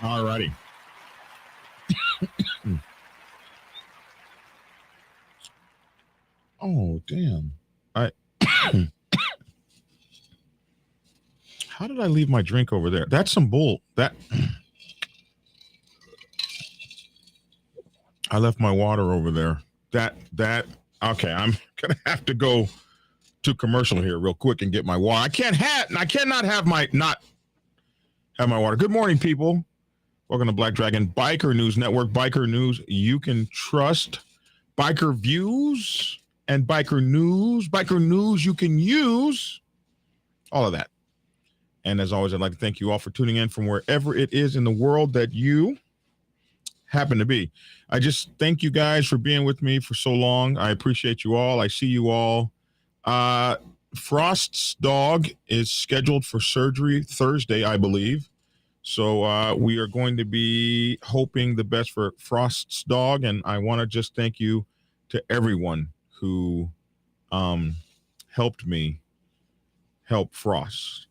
All righty. Oh, damn. I How did I leave my drink over there? That's some bull. That I left my water over there. That okay, I'm going to have to go to commercial here real quick and get my water. I cannot have my not have my water. Good morning, people. Welcome to Black Dragon Biker News Network. Biker news you can trust. Biker views and biker news. Biker news you can use. All of that. And as always, I'd like to thank you all for tuning in from wherever it is in the world that you happen to be. I just thank you guys for being with me for so long. I appreciate you all. I see you all. Frost's dog is scheduled for surgery Thursday, I believe. So we are going to be hoping the best for Frost's dog. And I want to just thank you to everyone who helped me help Frost.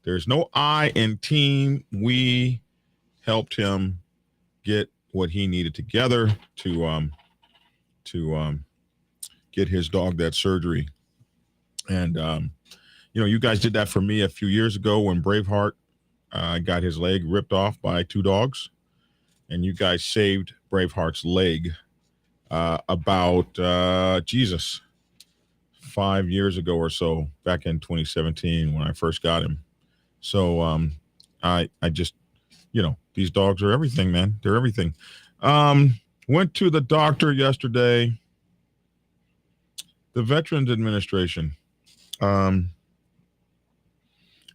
There's no I in team. We helped him get what he needed together to get his dog that surgery. And you guys did that for me a few years ago when Braveheart got his leg ripped off by two dogs, and you guys saved Braveheart's leg about 5 years ago or so, back in 2017 when I first got him. So I just, these dogs are everything, man. They're everything. Went to the doctor yesterday. The Veterans Administration.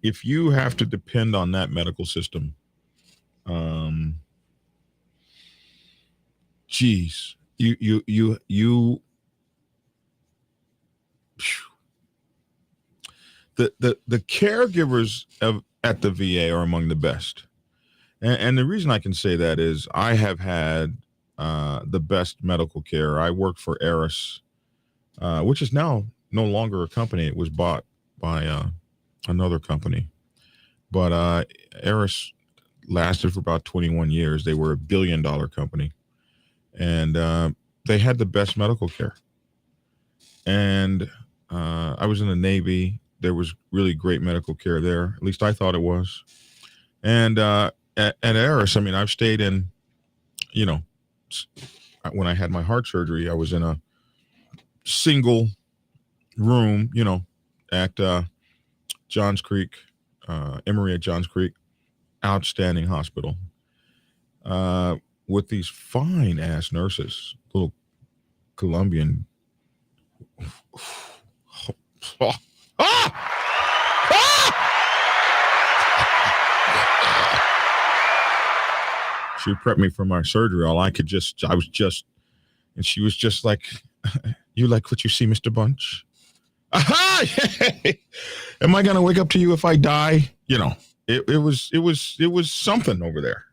If you have to depend on that medical system, geez, you the caregivers at the VA are among the best. And the reason I can say that is I have had the best medical care. I worked for Eris, which is now no longer a company. It was bought by another company. But Eris lasted for about 21 years. They were $1 billion company. And they had the best medical care. And I was in the Navy. There was really great medical care there. At least I thought it was. And at Eris, I mean, I've stayed in, when I had my heart surgery, I was in a single room, at Johns Creek, Emory at Johns Creek, outstanding hospital, with these fine ass nurses, little Colombian. She prepped me for my surgery. And she was just like, "You like what you see, Mr. Bunch? Aha! Am I gonna wake up to you if I die?" It was something over there.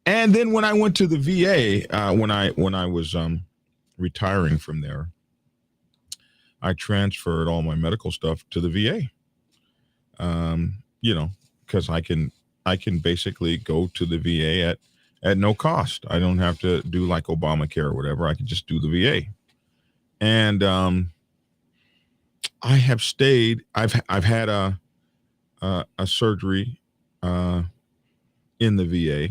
And then when I went to the VA, when I was retiring from there, I transferred all my medical stuff to the VA. Because I can basically go to the VA at no cost. I don't have to do like Obamacare or whatever. I can just do the VA. And I have stayed. I've had a surgery in the VA,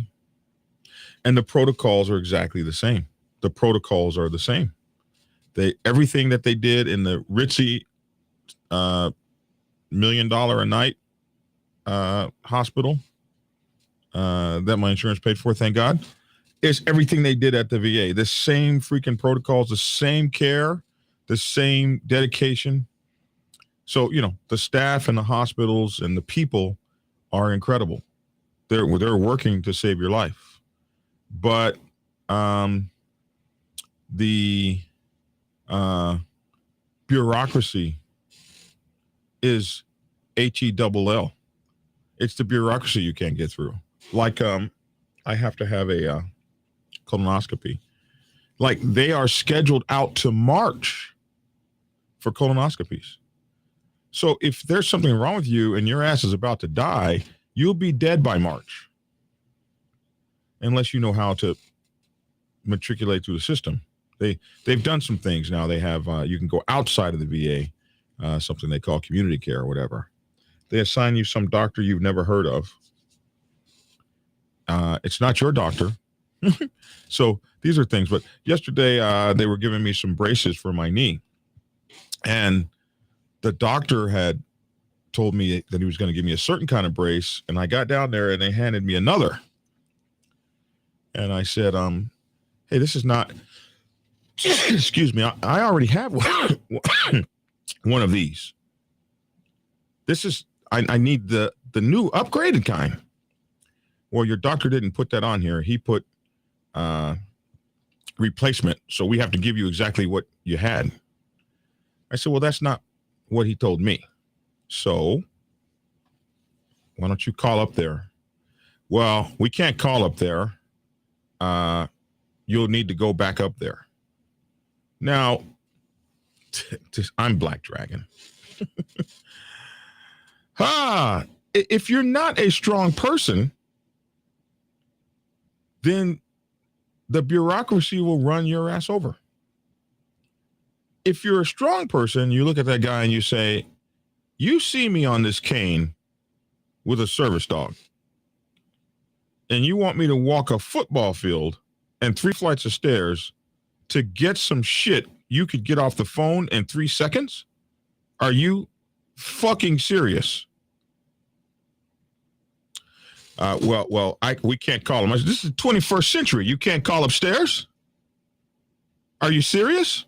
and the protocols are exactly the same. The protocols are the same. Everything that they did in the ritzy $1 million a night hospital that my insurance paid for, thank God, is everything they did at the VA. The same freaking protocols, the same care, the same dedication. So, the staff and the hospitals and the people are incredible. They're working to save your life. But the Uh, bureaucracy is HELL. It's the bureaucracy you can't get through. Like, I have to have a colonoscopy. Like, they are scheduled out to March for colonoscopies. So if there's something wrong with you and your ass is about to die, you'll be dead by March. Unless you know how to matriculate through the system. They've done some things now. They have you can go outside of the VA, something they call community care or whatever. They assign you some doctor you've never heard of. It's not your doctor. So these are things. But yesterday they were giving me some braces for my knee, and the doctor had told me that he was going to give me a certain kind of brace, and I got down there and they handed me another. And I said, hey, this is not, excuse me, I already have one of these. This is, I need the new upgraded kind. Well, your doctor didn't put that on here. He put replacement. So we have to give you exactly what you had. I said, well, that's not what he told me. So why don't you call up there? Well, we can't call up there. You'll need to go back up there. Now, I'm Black Dragon. If you're not a strong person, then the bureaucracy will run your ass over. If you're a strong person, you look at that guy and you say, you see me on this cane with a service dog, and you want me to walk a football field and 3 flights of stairs to get some shit you could get off the phone in 3 seconds? Are you fucking serious? We can't call them. This is the 21st century. You can't call upstairs? Are you serious?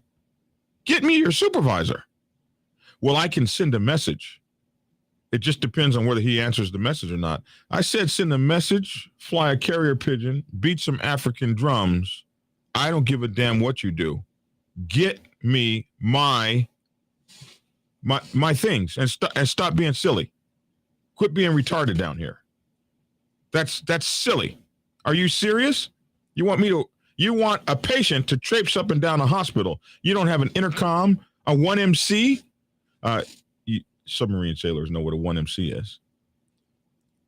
Get me your supervisor. Well, I can send a message. It just depends on whether he answers the message or not. I said send a message, fly a carrier pigeon, beat some African drums. I don't give a damn what you do. Get me my things and stop being silly. Quit being retarded down here. That's silly. Are you serious? You want a patient to traipse up and down a hospital. You don't have an intercom, a 1MC? Submarine sailors know what a 1MC is.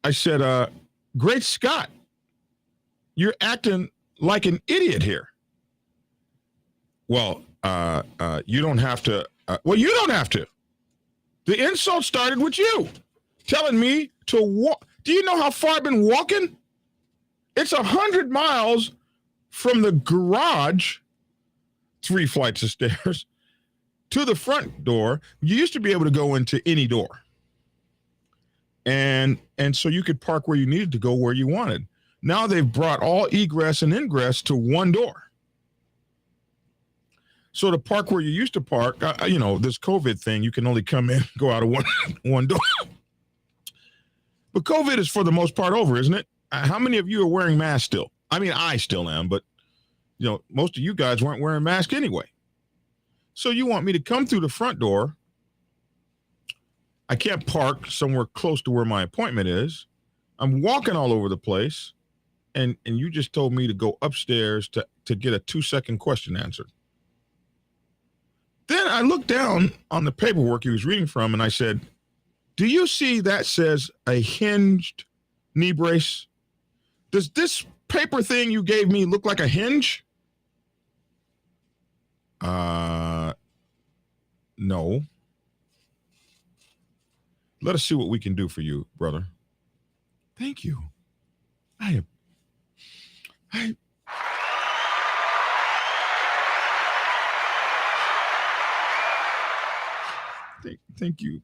I said, great Scott, you're acting like an idiot here. Well, you don't have to. You don't have to. The insult started with you telling me to walk. Do you know how far I've been walking? It's 100 miles from the garage, 3 flights of stairs, to the front door. You used to be able to go into any door. And so you could park where you needed to go, where you wanted. Now they've brought all egress and ingress to one door. So to park where you used to park, this COVID thing, you can only come in, go out of one door. But COVID is for the most part over, isn't it? How many of you are wearing masks still? I mean, I still am, but most of you guys weren't wearing masks anyway. So you want me to come through the front door. I can't park somewhere close to where my appointment is. I'm walking all over the place. And you just told me to go upstairs to get a 2-second question answered. Then I looked down on the paperwork he was reading from, and I said, do you see that says a hinged knee brace? Does this paper thing you gave me look like a hinge? No. Let us see what we can do for you, brother. Thank you. Thank you,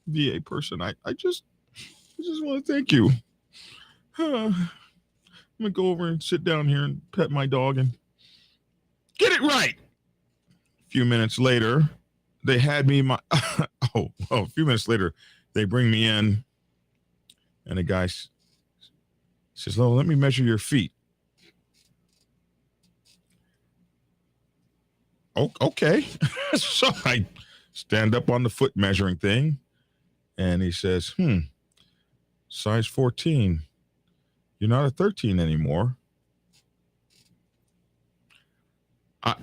VA person. I just want to thank you. I'm gonna go over and sit down here and pet my dog and get it right. A few minutes later, they had me a few minutes later, they bring me in, and the guy says, "Oh, let me measure your feet." Okay. So I stand up on the foot measuring thing, and he says, size 14. You're not a 13 anymore.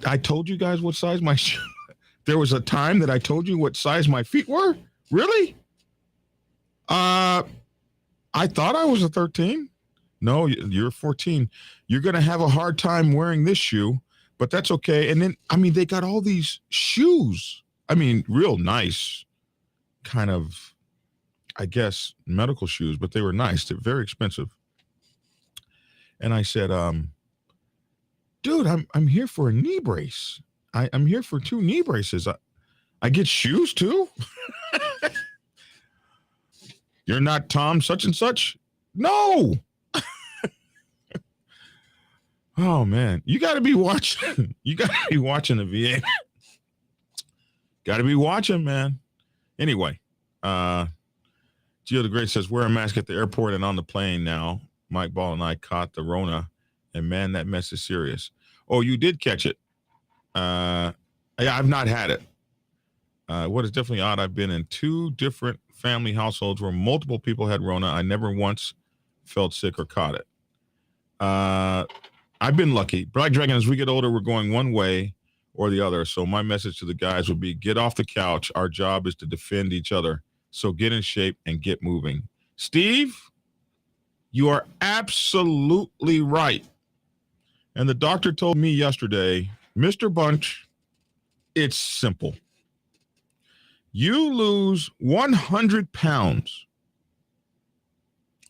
I told you guys what size my shoe. There was a time that I told you what size my feet were? Really? I thought I was a 13. No, you're 14. You're going to have a hard time wearing this shoe, but that's okay. And then, they got all these shoes. Real nice kind of, I guess, medical shoes, but they were nice. They're very expensive. And I said, dude, I'm here for a knee brace. I'm here for 2 knee braces. I get shoes too? You're not Tom such and such? No. Oh man, you got to be watching. You got to be watching the VA. Got to be watching, man. Anyway, Gio the Great says, wear a mask at the airport and on the plane now. Mike Ball and I caught the Rona, and man, that mess is serious. Oh, you did catch it. Yeah, I've not had it. What is definitely odd, I've been in 2 different family households where multiple people had Rona. I never once felt sick or caught it. I've been lucky. Black Dragon, as we get older, we're going one way or the other. So my message to the guys would be, get off the couch. Our job is to defend each other. So get in shape and get moving. Steve, you are absolutely right. And the doctor told me yesterday, Mr. Bunch, it's simple. You lose 100 pounds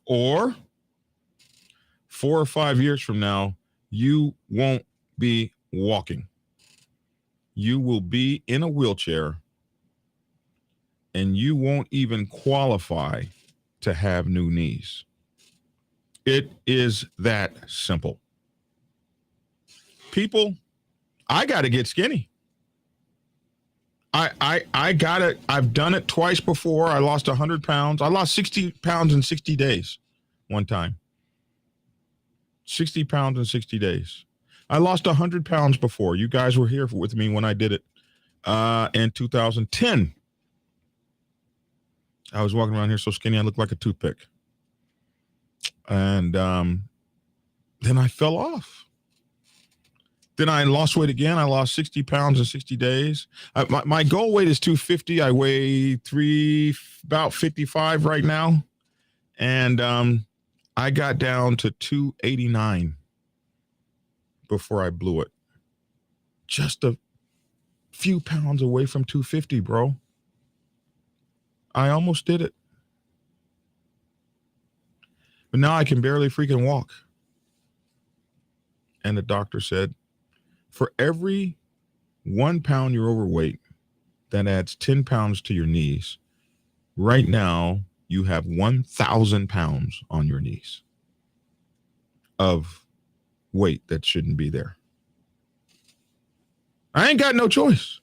or 4 or 5 years from now, you won't be walking. You will be in a wheelchair and you won't even qualify to have new knees. It is that simple. People, I got to get skinny. I got it. I've done it twice before. I lost 100 pounds. I lost 60 pounds in 60 days one time. 60 pounds in 60 days. I lost 100 pounds before. You guys were here with me when I did it in 2010. I was walking around here so skinny I looked like a toothpick. And then I fell off. Then I lost weight again. I lost 60 pounds in 60 days. My goal weight is 250. I weigh about 55 right now. And I got down to 289 before I blew it. Just a few pounds away from 250, bro. I almost did it. But now I can barely freaking walk. And the doctor said, for every 1 pound you're overweight, that adds 10 pounds to your knees. Right now, you have 1,000 pounds on your knees of weight that shouldn't be there. I ain't got no choice.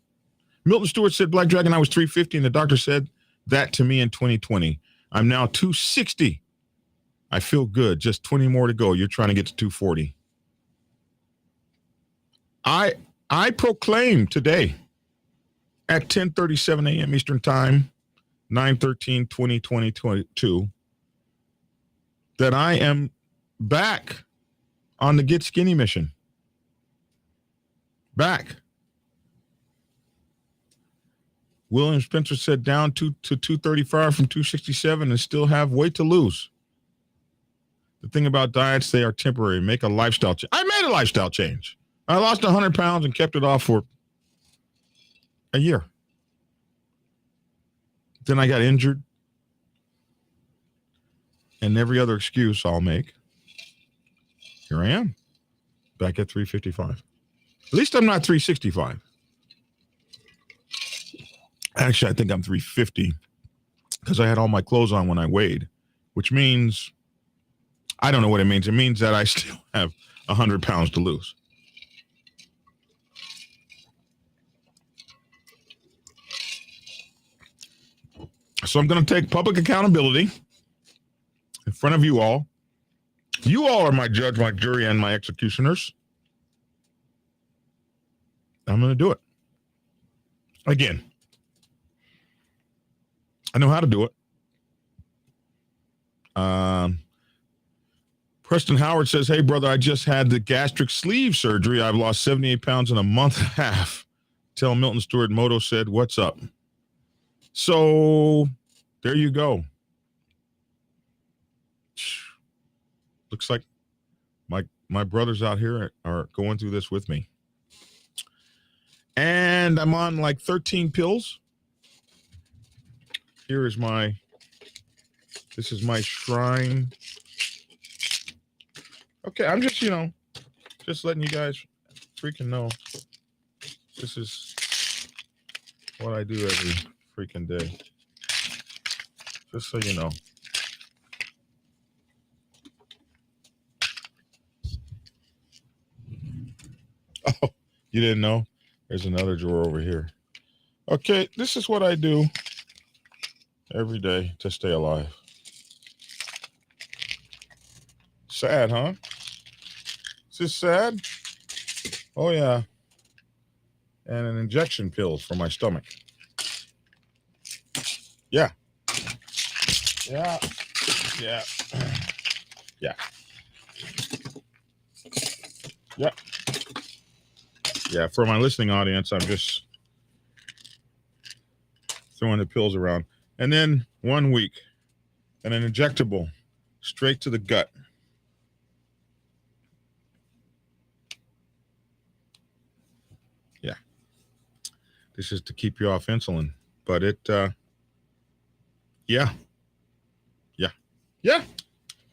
Milton Stewart said, Black Dragon, I was 350, and the doctor said that to me in 2020. I'm now 260. I feel good. Just 20 more to go. You're trying to get to 240. I proclaim today at 10:37 a.m. Eastern Time, 9/13/2022, that I am back on the Get Skinny mission. Back. William Spencer said down to 235 from 267 and still have weight to lose. The thing about diets, they are temporary. Make a lifestyle change. I made a lifestyle change. I lost 100 pounds and kept it off for a year. Then I got injured. And every other excuse I'll make. Here I am. Back at 355. At least I'm not 365. Actually, I think I'm 350 because I had all my clothes on when I weighed, which means, I don't know what it means. It means that I still have 100 pounds to lose. So I'm going to take public accountability in front of you all. You all are my judge, my jury, and my executioners. I'm going to do it. Again, I know how to do it. Preston Howard says, hey, brother, I just had the gastric sleeve surgery. I've lost 78 pounds in a month and a half. Tell Milton Stewart Moto said, what's up? So there you go. Looks like my brothers out here are going through this with me. And I'm on like 13 pills. This is my shrine. Okay, I'm just, just letting you guys freaking know. This is what I do every freaking day. Just so you know. Oh, you didn't know? There's another drawer over here. Okay, this is what I do every day to stay alive. Sad, huh? Is this sad? Oh, yeah. And an injection pill for my stomach. Yeah. Yeah. Yeah. Yeah. Yeah. Yeah, for my listening audience, I'm just throwing the pills around. And then 1 week, and an injectable straight to the gut. Yeah. This is to keep you off insulin. But yeah.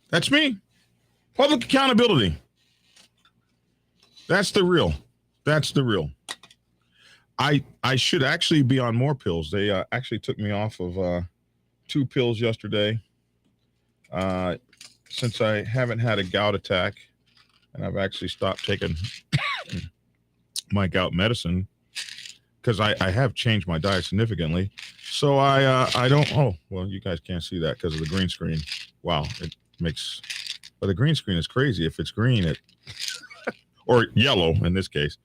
That's me. Public accountability. That's the real. I should actually be on more pills. They actually took me off of 2 pills yesterday. Since I haven't had a gout attack, and I've actually stopped taking my gout medicine because I have changed my diet significantly. So I don't. Oh, well, you guys can't see that because of the green screen. Wow, it makes. But the green screen is crazy. If it's green, it or yellow in this case.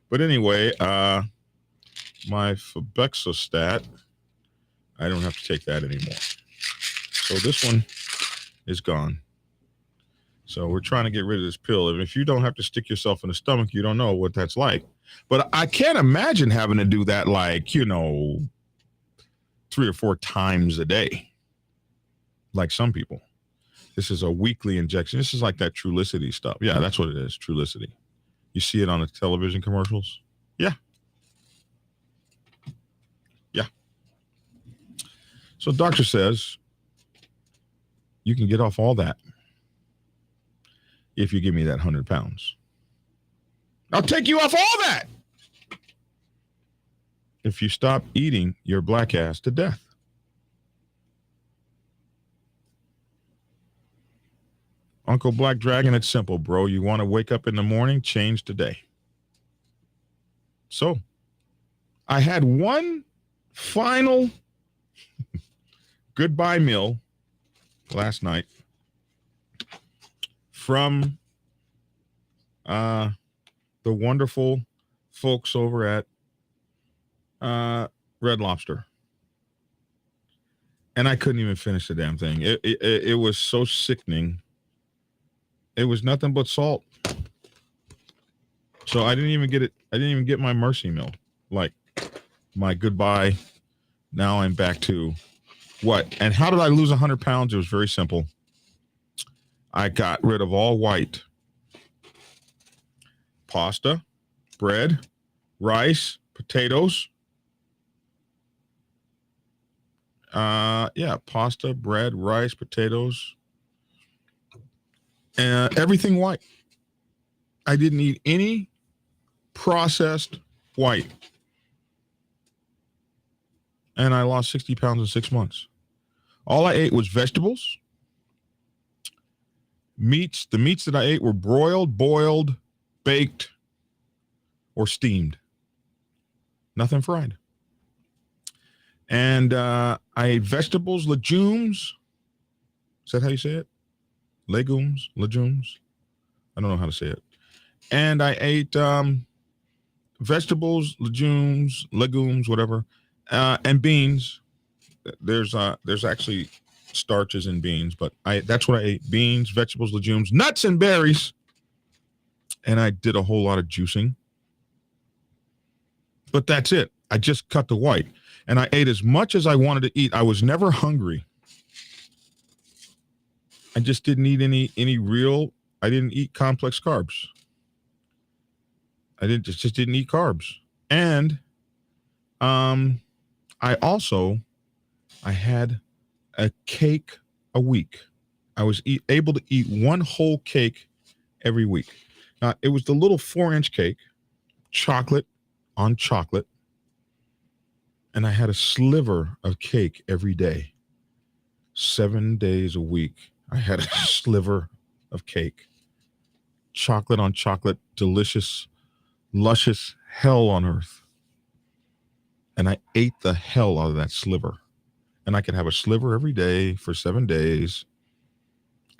But anyway, my Febexostat, I don't have to take that anymore. So this one is gone. So we're trying to get rid of this pill. And if you don't have to stick yourself in the stomach, you don't know what that's like. But I can't imagine having to do that 3 or 4 times a day. Like some people. This is a weekly injection. This is like that Trulicity stuff. Yeah, that's what it is, Trulicity. You see it on the television commercials? Yeah. So doctor says you can get off all that if you give me that 100 pounds. I'll take you off all that if you stop eating your black ass to death. Uncle Black Dragon, it's simple, bro. You want to wake up in the morning, change today. So I had one final goodbye meal last night from the wonderful folks over at Red Lobster. And I couldn't even finish the damn thing. It was so sickening. It was nothing but salt. So I didn't even get it. I didn't even get my mercy meal. Like my goodbye. Now I'm back to what? And how did I lose 100 pounds? It was very simple. I got rid of all white. Pasta, bread, rice, potatoes. Pasta, bread, rice, potatoes. Everything white. I didn't eat any processed white. And I lost 60 pounds in 6 months. All I ate was vegetables. Meats. The meats that I ate were broiled, boiled, baked, or steamed. Nothing fried. And I ate vegetables, legumes. Is that how you say it? Legumes. I don't know how to say it. And I ate vegetables, legumes, whatever, and beans. There's actually starches in beans, but that's what I ate: beans, vegetables, legumes, nuts, and berries. And I did a whole lot of juicing. But that's it. I just cut the white, and I ate as much as I wanted to eat. I was never hungry. I just didn't eat any real. I didn't eat complex carbs. I just didn't eat carbs, and I had a cake a week. I was able to eat one whole cake every week. Now, it was the little 4-inch cake, chocolate on chocolate, and I had a sliver of cake every day. 7 days a week, I had a sliver of cake. Chocolate on chocolate, delicious, luscious hell on earth. And I ate the hell out of that sliver. And I could have a sliver every day for 7 days,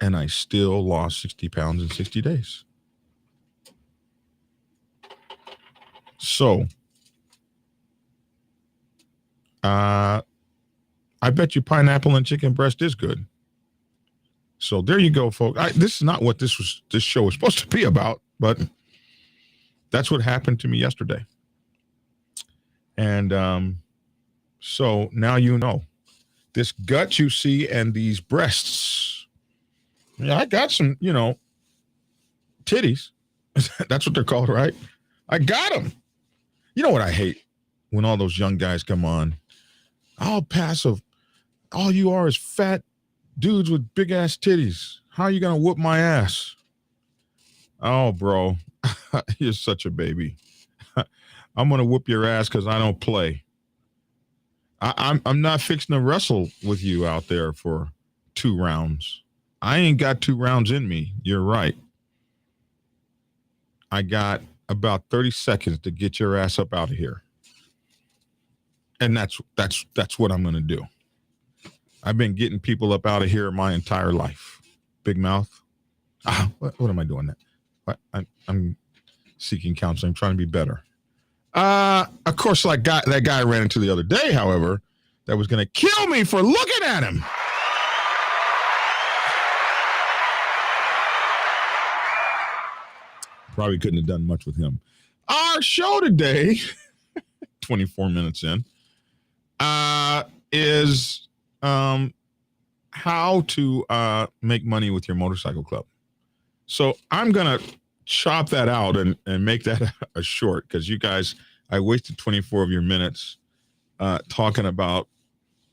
and I still lost 60 pounds in 60 days. So, I bet you pineapple and chicken breast is good. So there you go, folks. This is not what this show was supposed to be about, but that's what happened to me yesterday. And so now you know. This gut you see and these breasts. Yeah, I got some, titties. That's what they're called, right? I got them. You know what I hate? When all those young guys come on. All passive. All you are is fat dudes with big ass titties. How are you going to whoop my ass? Oh, bro. You're such a baby. I'm going to whoop your ass because I don't play. I'm not fixing to wrestle with you out there for 2 rounds. I ain't got 2 rounds in me. You're right. I got about 30 seconds to get your ass up out of here. And that's what I'm going to do. I've been getting people up out of here my entire life. Big mouth. What am I doing that? I'm seeking counseling. I'm trying to be better. Of course, that guy I ran into the other day, however, that was going to kill me for looking at him. Probably couldn't have done much with him. Our show today, 24 minutes in, is how to make money with your motorcycle club. So I'm going to chop that out and make that a short, because you guys, I wasted 24 of your minutes talking about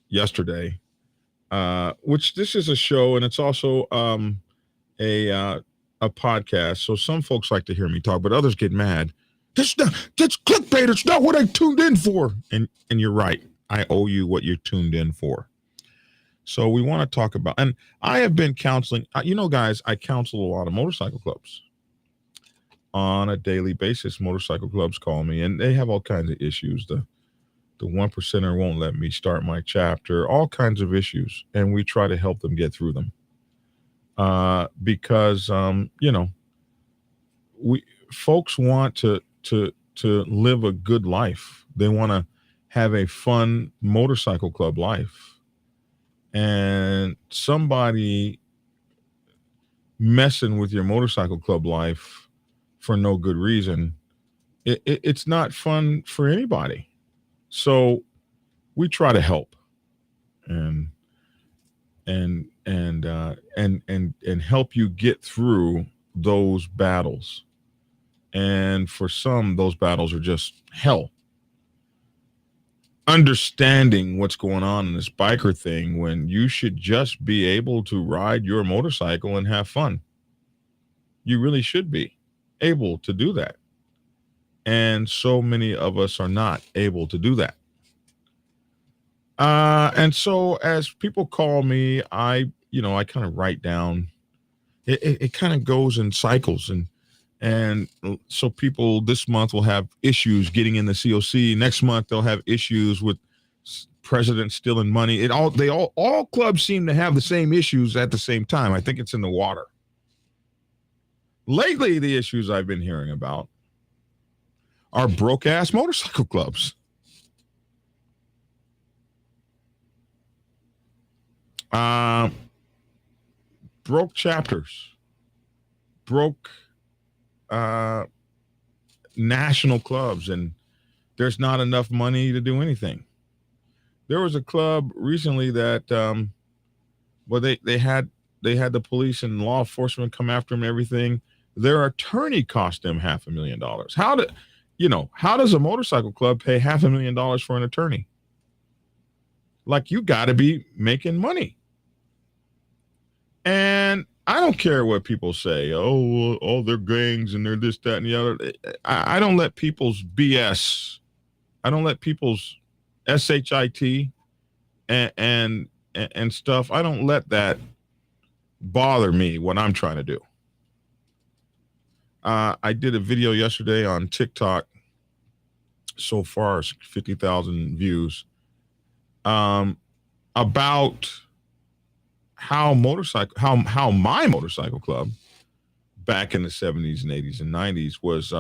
yesterday, which this is a show, and it's also a podcast. So some folks like to hear me talk, but others get mad. That's clickbait. It's not what I tuned in for. And you're right. I owe you what you're tuned in for. So we want to talk about, and I have been counseling. Guys, I counsel a lot of motorcycle clubs on a daily basis. Motorcycle clubs call me, and they have all kinds of issues. The 1%er won't let me start my chapter. All kinds of issues, and we try to help them get through them. Because folks want to live a good life. They want to have a fun motorcycle club life. And somebody messing with your motorcycle club life for no good reason, it's not fun for anybody. So we try to help and help you get through those battles. And for some, those battles are just hell. Understanding what's going on in this biker thing when you should just be able to ride your motorcycle and have fun. You really should be able to do that. And so many of us are not able to do that. And so as people call me, I kind of write down, it kind of goes in cycles. And so people this month will have issues getting in the COC. Next month, they'll have issues with president stealing money. All clubs seem to have the same issues at the same time. I think it's in the water. Lately, the issues I've been hearing about are broke ass motorcycle clubs. Broke chapters, broke national clubs, and there's not enough money to do anything. There was a club recently that, they had the police and law enforcement come after them and everything. Their attorney cost them $500,000. How does a motorcycle club pay $500,000 for an attorney? Like, you got to be making money. And I don't care what people say. Oh, they're gangs and they're this, that, and the other. I don't let people's BS. I don't let people's SHIT and stuff. I don't let that bother me what I'm trying to do. I did a video yesterday on TikTok. So far, 50,000 views. About how my motorcycle club back in the 70s and 80s and 90s was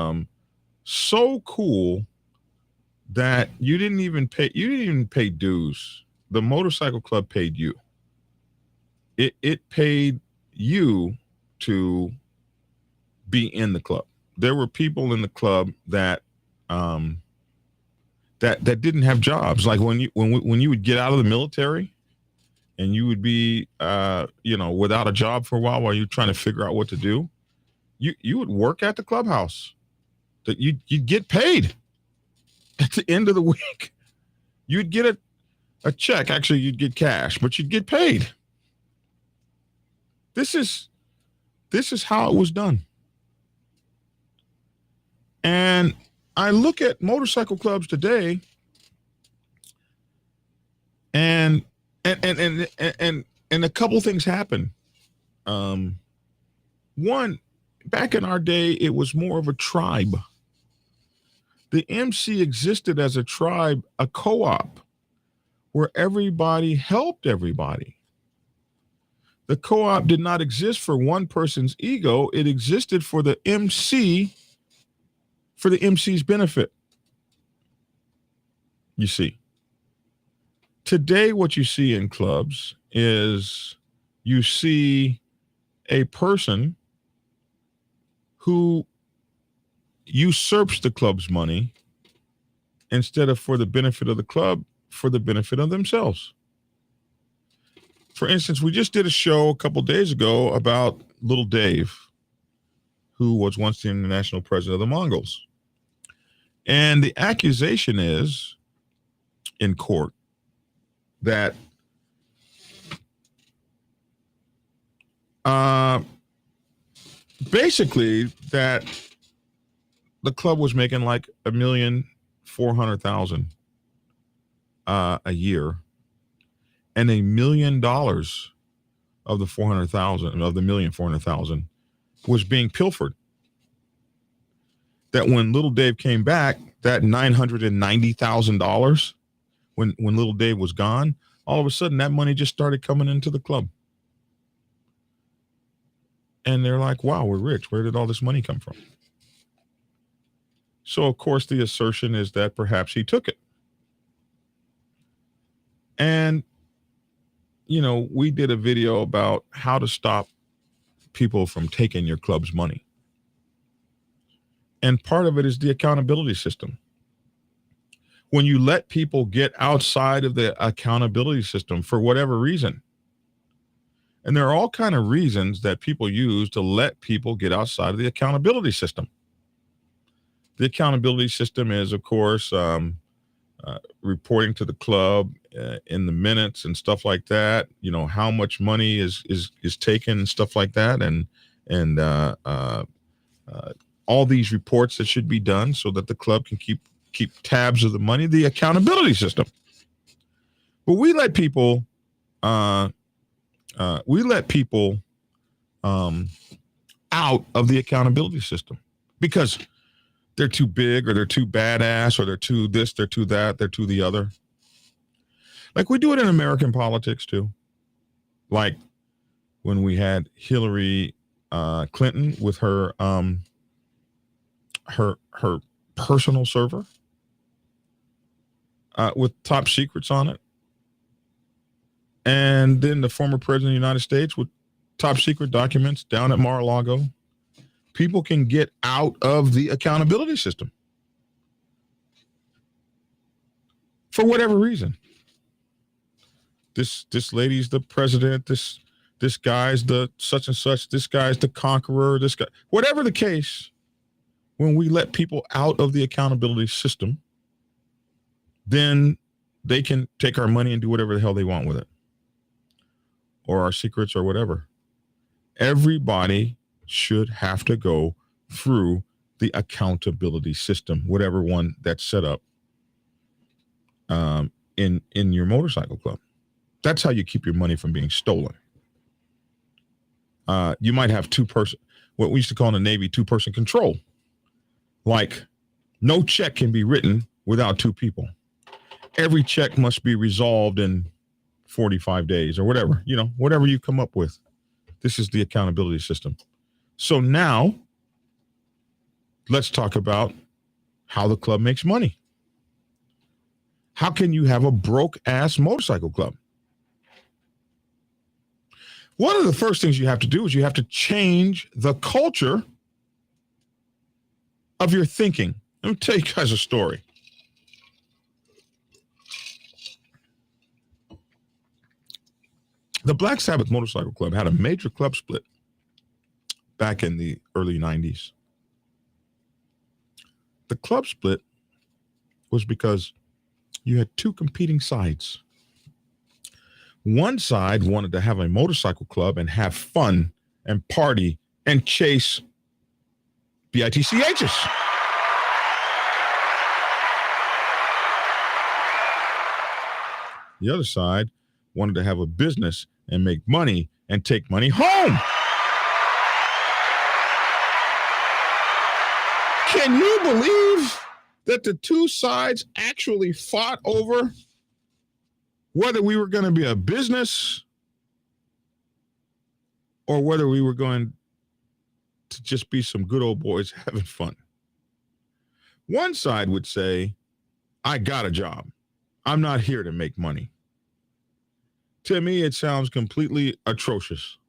so cool that you didn't even pay dues. The motorcycle club paid you. It paid you to be in the club. There were people in the club that that didn't have jobs. Like when you would get out of the military and you would be without a job for a while you're trying to figure out what to do, you would work at the clubhouse. That you'd get paid at the end of the week. You'd get a check. Actually, you'd get cash, but you'd get paid. This is how it was done. And I look at motorcycle clubs today, and a couple things happen. One, back in our day, it was more of a tribe. The MC existed as a tribe, a co-op, where everybody helped everybody. The co-op did not exist for one person's ego. It existed for the MC, for the MC's benefit. You see, today what you see in clubs is you see a person who usurps the club's money instead of for the benefit of the club, for the benefit of themselves. For instance, we just did a show a couple days ago about Lil Dave, who was once the international president of the Mongols. And the accusation is in court that basically that the club was making like $1,400,000 a year, and $1 million of the 400,000 of the $1,400,000 was being pilfered. That when Lil Dave came back, that $990,000, when Lil Dave was gone, all of a sudden that money just started coming into the club. And they're like, wow, we're rich. Where did all this money come from? So, of course, the assertion is that perhaps he took it. And, we did a video about how to stop people from taking your club's money. And part of it is the accountability system. When you let people get outside of the accountability system for whatever reason, and there are all kinds of reasons that people use to let people get outside of the accountability system. The accountability system is, of course, reporting to the club in the minutes and stuff like that. How much money is taken and stuff like that, and all these reports that should be done so that the club can keep tabs of the money. The accountability system. But we let people. Out of the accountability system because they're too big or they're too badass or they're too this, they're too that, they're too the other. Like we do it in American politics too. Like when we had Hillary Clinton with her personal server with top secrets on it. And then the former president of the United States with top secret documents down at Mar-a-Lago. People can get out of the accountability system for whatever reason. This lady's the president. This guy's the such and such. This guy's the conqueror. This guy, whatever the case, when we let people out of the accountability system, then they can take our money and do whatever the hell they want with it, or our secrets or whatever. Everybody should have to go through the accountability system, whatever one that's set up in your motorcycle club. That's how you keep your money from being stolen. You might have what we used to call in the Navy, 2-person control. Like, no check can be written without 2 people. Every check must be resolved in 45 days or whatever, whatever you come up with. This is the accountability system. So now let's talk about how the club makes money. How can you have a broke ass motorcycle club? One of the first things you have to do is you have to change the culture of your thinking. Let me tell you guys a story. The Black Sabbath Motorcycle Club had a major club split back in the early 90s. The club split was because you had 2 competing sides. One side wanted to have a motorcycle club and have fun and party and chase BITCHs. The other side wanted to have a business and make money and take money home. Can you believe that the 2 sides actually fought over whether we were going to be a business or whether we were going to just be some good old boys having fun? One side would say, I got a job. I'm not here to make money. To me, it sounds completely atrocious.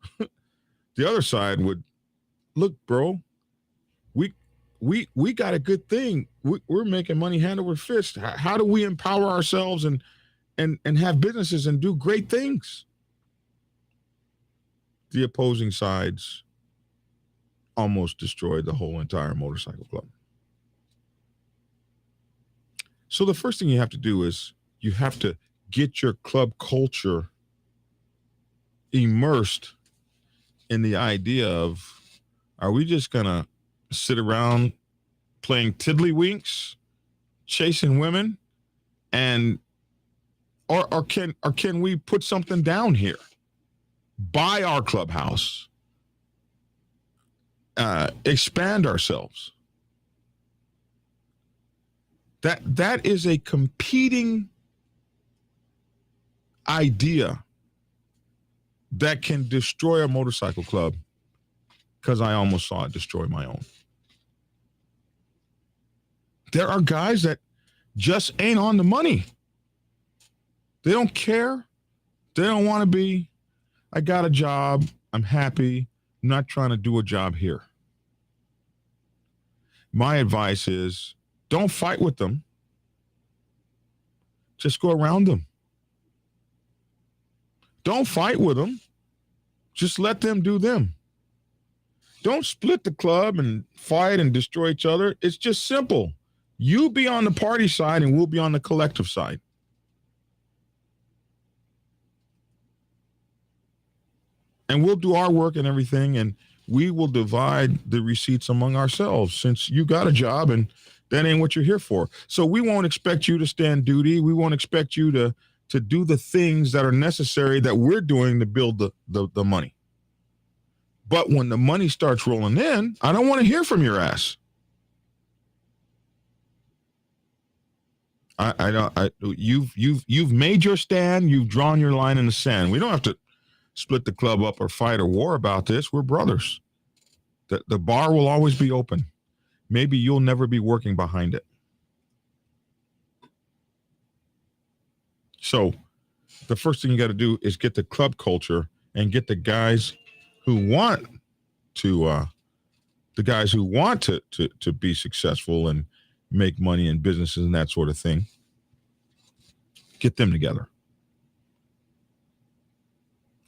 The other side would, look, bro, we got a good thing. We're making money hand over fist. How do we empower ourselves and have businesses and do great things? The opposing sides almost destroyed the whole entire motorcycle club. So the first thing you have to do is you have to get your club culture immersed in the idea of, are we just going to sit around playing tiddlywinks, chasing women, and or can we put something down here? Buy our clubhouse, expand ourselves. That is a competing idea that can destroy a motorcycle club, because I almost saw it destroy my own. There are guys that just ain't on the money. They don't care. They don't want to be. I got a job. I'm happy. I'm not trying to do a job here. My advice is, don't fight with them. Just go around them. Don't fight with them. Just let them do them. Don't split the club and fight and destroy each other. It's just simple. You be on the party side and we'll be on the collective side. And we'll do our work and everything, and we will divide the receipts among ourselves, since you got a job and that ain't what you're here for. So we won't expect you to stand duty. We won't expect you to do the things that are necessary that we're doing to build the money. But when the money starts rolling in, I don't want to hear from your ass. You've made your stand. You've drawn your line in the sand. We don't have to split the club up or fight or war about this. We're brothers. The bar will always be open. maybe you'll never be working behind it. So the first thing you got to do is get the club culture and get the guys who want to to be successful and make money in businesses and that sort of thing. Get them together.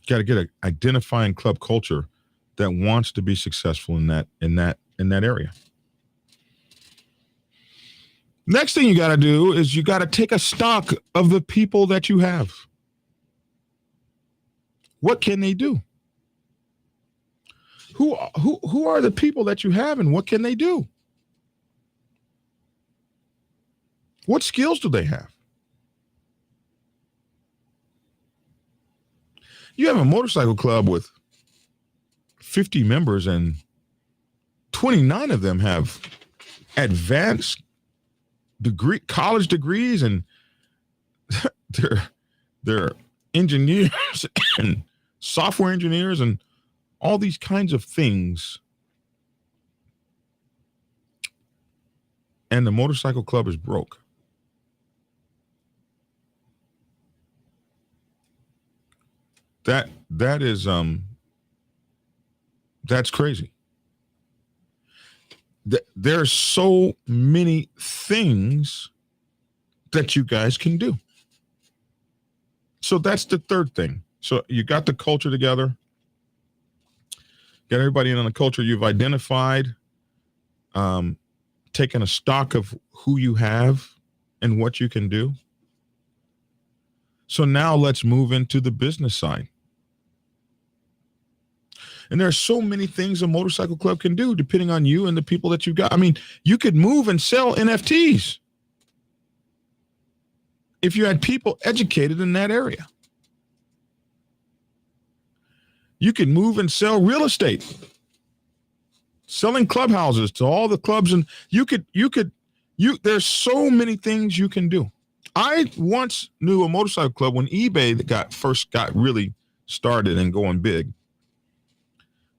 Got to get an identifying club culture that wants to be successful in that area. Next thing you got to do is you got to take a stock of the people that you have. What can they do? Who are the people that you have, and what can they do? What skills do they have? You have a motorcycle club with 50 members, and 29 of them have advanced college degrees, and they're engineers and software engineers and all these kinds of things. And the motorcycle club is broke. That is that's crazy. There's so many things that you guys can do. So that's the third thing. So you got the culture together. Got everybody in on the culture. You've identified, taken a stock of who you have and what you can do. So now let's move into the business side. And there are so many things a motorcycle club can do depending on you and the people that you got. I mean, you could move and sell NFTs if you had people educated in that area. You can move and sell real estate, selling clubhouses to all the clubs. And there's so many things you can do. I once knew a motorcycle club when eBay first got really started and going big.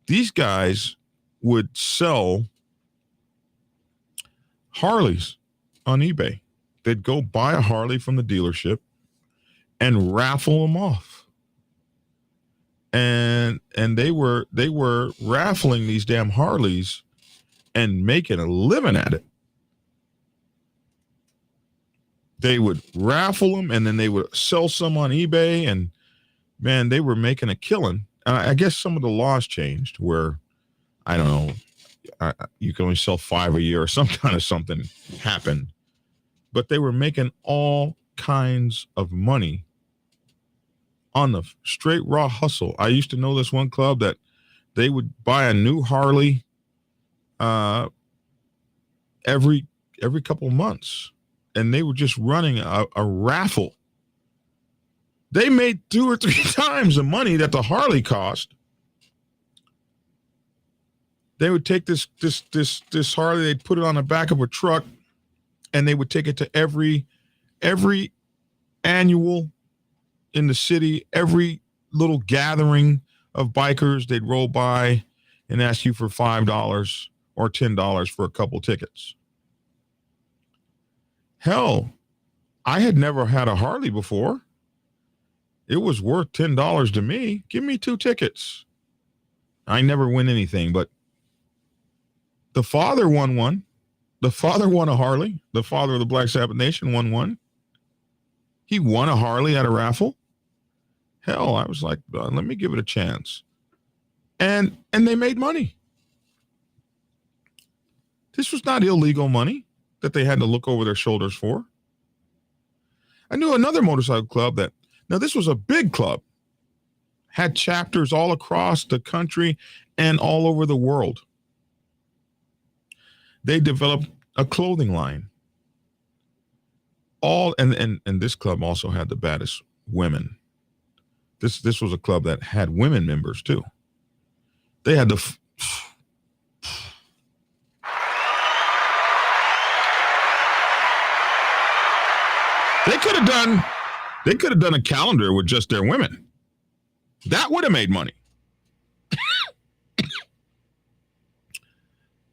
These guys would sell Harleys on eBay. They'd go buy a Harley from the dealership and raffle them off. And they were raffling these damn Harleys and making a living at it. They would raffle them and then they would sell some on eBay, and man, they were making a killing. I guess some of the laws changed where, I don't know, you can only sell 5 a year or some kind of something happened. But they were making all kinds of money on the straight raw hustle. I used to know this one club that they would buy a new Harley every couple of months, and they were just running a raffle. They made 2 or 3 times the money that the Harley cost. They would take this Harley, they'd put it on the back of a truck, and they would take it to every annual in the city, every little gathering of bikers. They'd roll by and ask you for $5 or $10 for a couple tickets. Hell, I had never had a Harley before. It was worth $10 to me. Give me 2 tickets. I never win anything, but the father won one. The father won a Harley. The father of the Black Sabbath Nation won one. He won a Harley at a raffle. Hell, I was like, let me give it a chance. And they made money. This was not illegal money that they had to look over their shoulders for. I knew another motorcycle club that, now this was a big club, had chapters all across the country and all over the world. They developed a clothing line. And this club also had the baddest women. This was a club that had women members too. They had They could have done a calendar with just their women. That would have made money.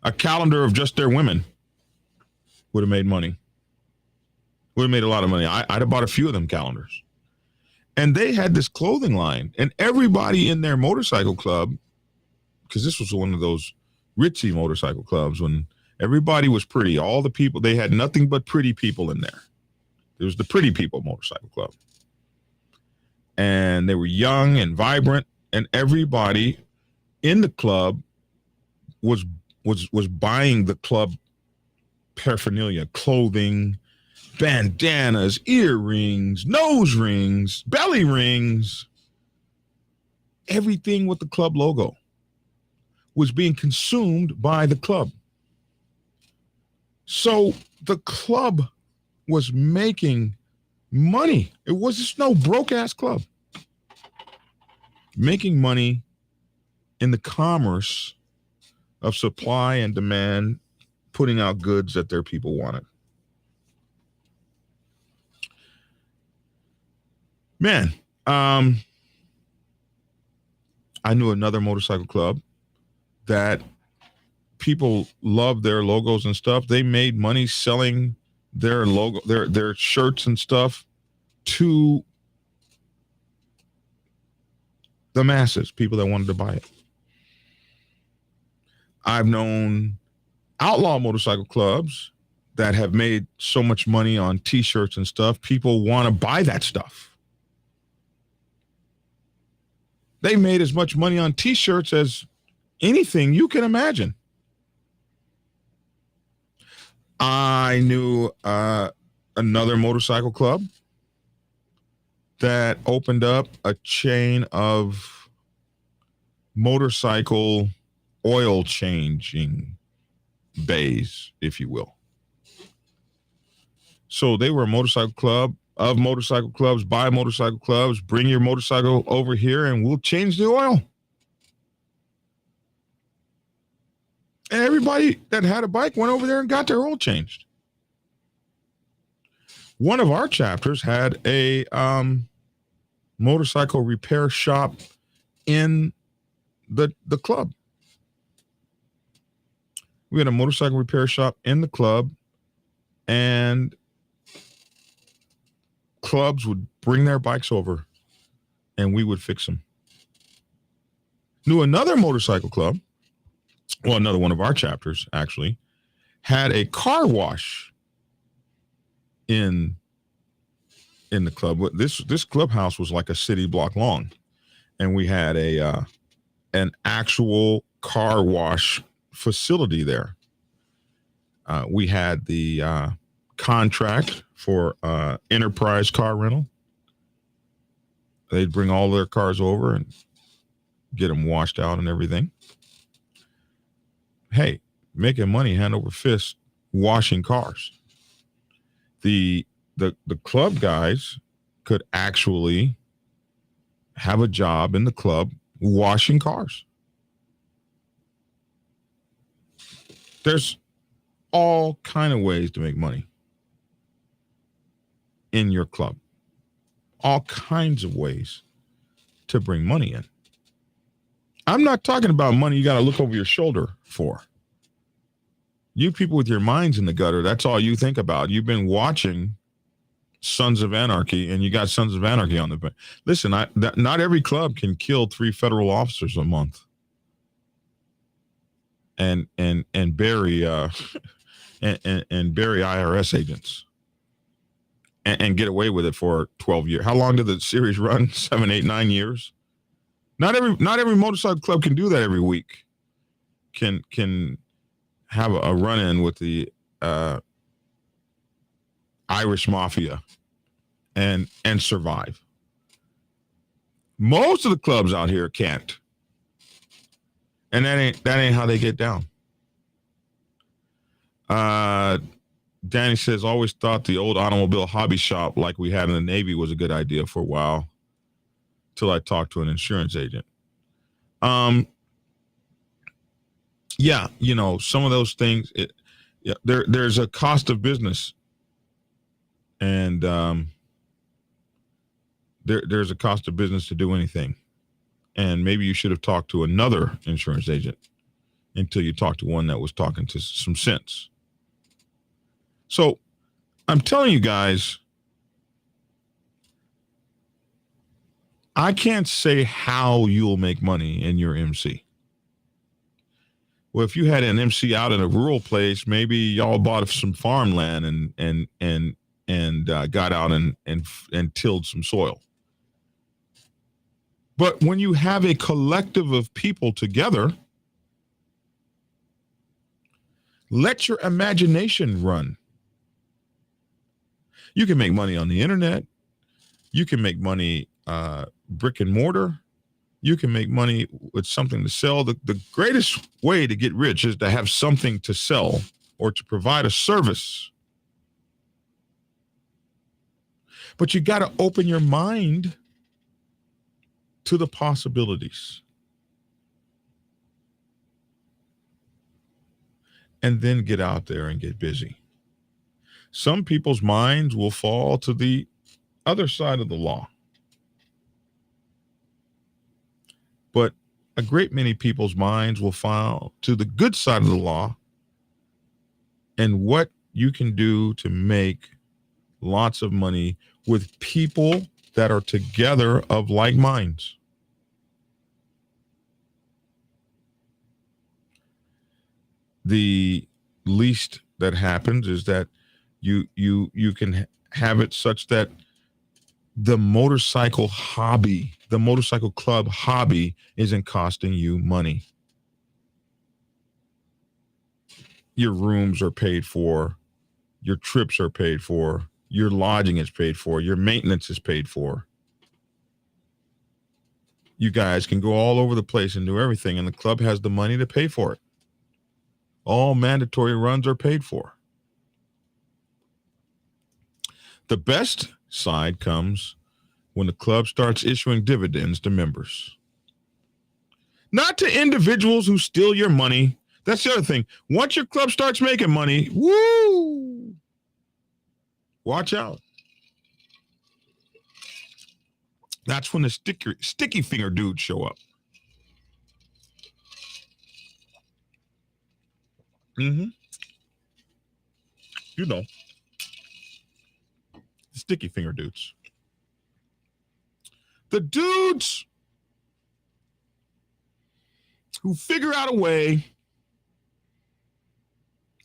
A calendar of just their women would have made money. Would have made a lot of money. I'd have bought a few of them calendars. And they had this clothing line, and everybody in their motorcycle club, because this was one of those ritzy motorcycle clubs when everybody was pretty. All the people, they had nothing but pretty people in there. It was the Pretty People Motorcycle Club. And they were young and vibrant, and everybody in the club was buying the club paraphernalia, clothing, bandanas, earrings, nose rings, belly rings. Everything with the club logo was being consumed by the club. So the club was making money. It was just no broke ass club. Making money in the commerce of supply and demand, putting out goods that their people wanted. Man, I knew another motorcycle club that people loved their logos and stuff. They made money selling their logo, their shirts and stuff to the masses, people that wanted to buy it. I've known outlaw motorcycle clubs that have made so much money on t-shirts and stuff. People want to buy that stuff. They made as much money on t-shirts as anything you can imagine. I knew another motorcycle club that opened up a chain of motorcycle oil changing bays, if you will. So they were a motorcycle club of motorcycle clubs, by motorcycle clubs. Bring your motorcycle over here and we'll change the oil. And everybody that had a bike went over there and got their oil changed. One of our chapters had a motorcycle repair shop in the club. We had a motorcycle repair shop in the club, and clubs would bring their bikes over and we would fix them. Knew another motorcycle club, well, another one of our chapters actually, had a car wash in the club. This clubhouse was like a city block long, and we had an actual car wash facility there. We had the contract for Enterprise car rental. They'd bring all their cars over and get them washed out and everything. Hey, making money hand over fist washing cars. The club guys could actually have a job in the club washing cars. There's all kind of ways to make money in your club. All kinds of ways to bring money in. I'm not talking about money you got to look over your shoulder for. You people with your minds in the gutter, that's all you think about. You've been watching Sons of Anarchy, and you got Sons of Anarchy on the back. Listen, not every club can kill 3 federal officers a month and bury and bury IRS agents and get away with it for 12 years. How long did the series run? 7, 8, 9 years. Not every motorcycle club can do that every week. Can have a run-in with the Irish mafia and survive. Most of the clubs out here can't. And that ain't how they get down. Danny says, always thought the old automobile hobby shop like we had in the Navy was a good idea for a while till I talked to an insurance agent. Yeah, you know, some of those things, there's a cost of business, and there's a cost of business to do anything. And maybe you should have talked to another insurance agent until you talk to one that was talking to some sense. So I'm telling you guys, I can't say how you'll make money in your MC. Well, if you had an MC out in a rural place, maybe y'all bought some farmland and got out and tilled some soil. But when you have a collective of people together, let your imagination run. You can make money on the internet. You can make money brick and mortar. You can make money with something to sell. The greatest way to get rich is to have something to sell or to provide a service. But you got to open your mind to the possibilities. And then get out there and get busy. Some people's minds will fall to the other side of the law. But a great many people's minds will fall to the good side of the law and what you can do to make lots of money with people that are together of like minds. The least that happens is that you can have it such that the motorcycle hobby, the motorcycle club hobby isn't costing you money. Your rooms are paid for, your trips are paid for, your lodging is paid for, your maintenance is paid for. You guys can go all over the place and do everything, and the club has the money to pay for it. All mandatory runs are paid for. The best side comes when the club starts issuing dividends to members. Not to individuals who steal your money. That's the other thing. Once your club starts making money, woo, watch out. That's when the sticky finger dudes show up. Mm-hmm. You know, sticky finger dudes. The dudes who figure out a way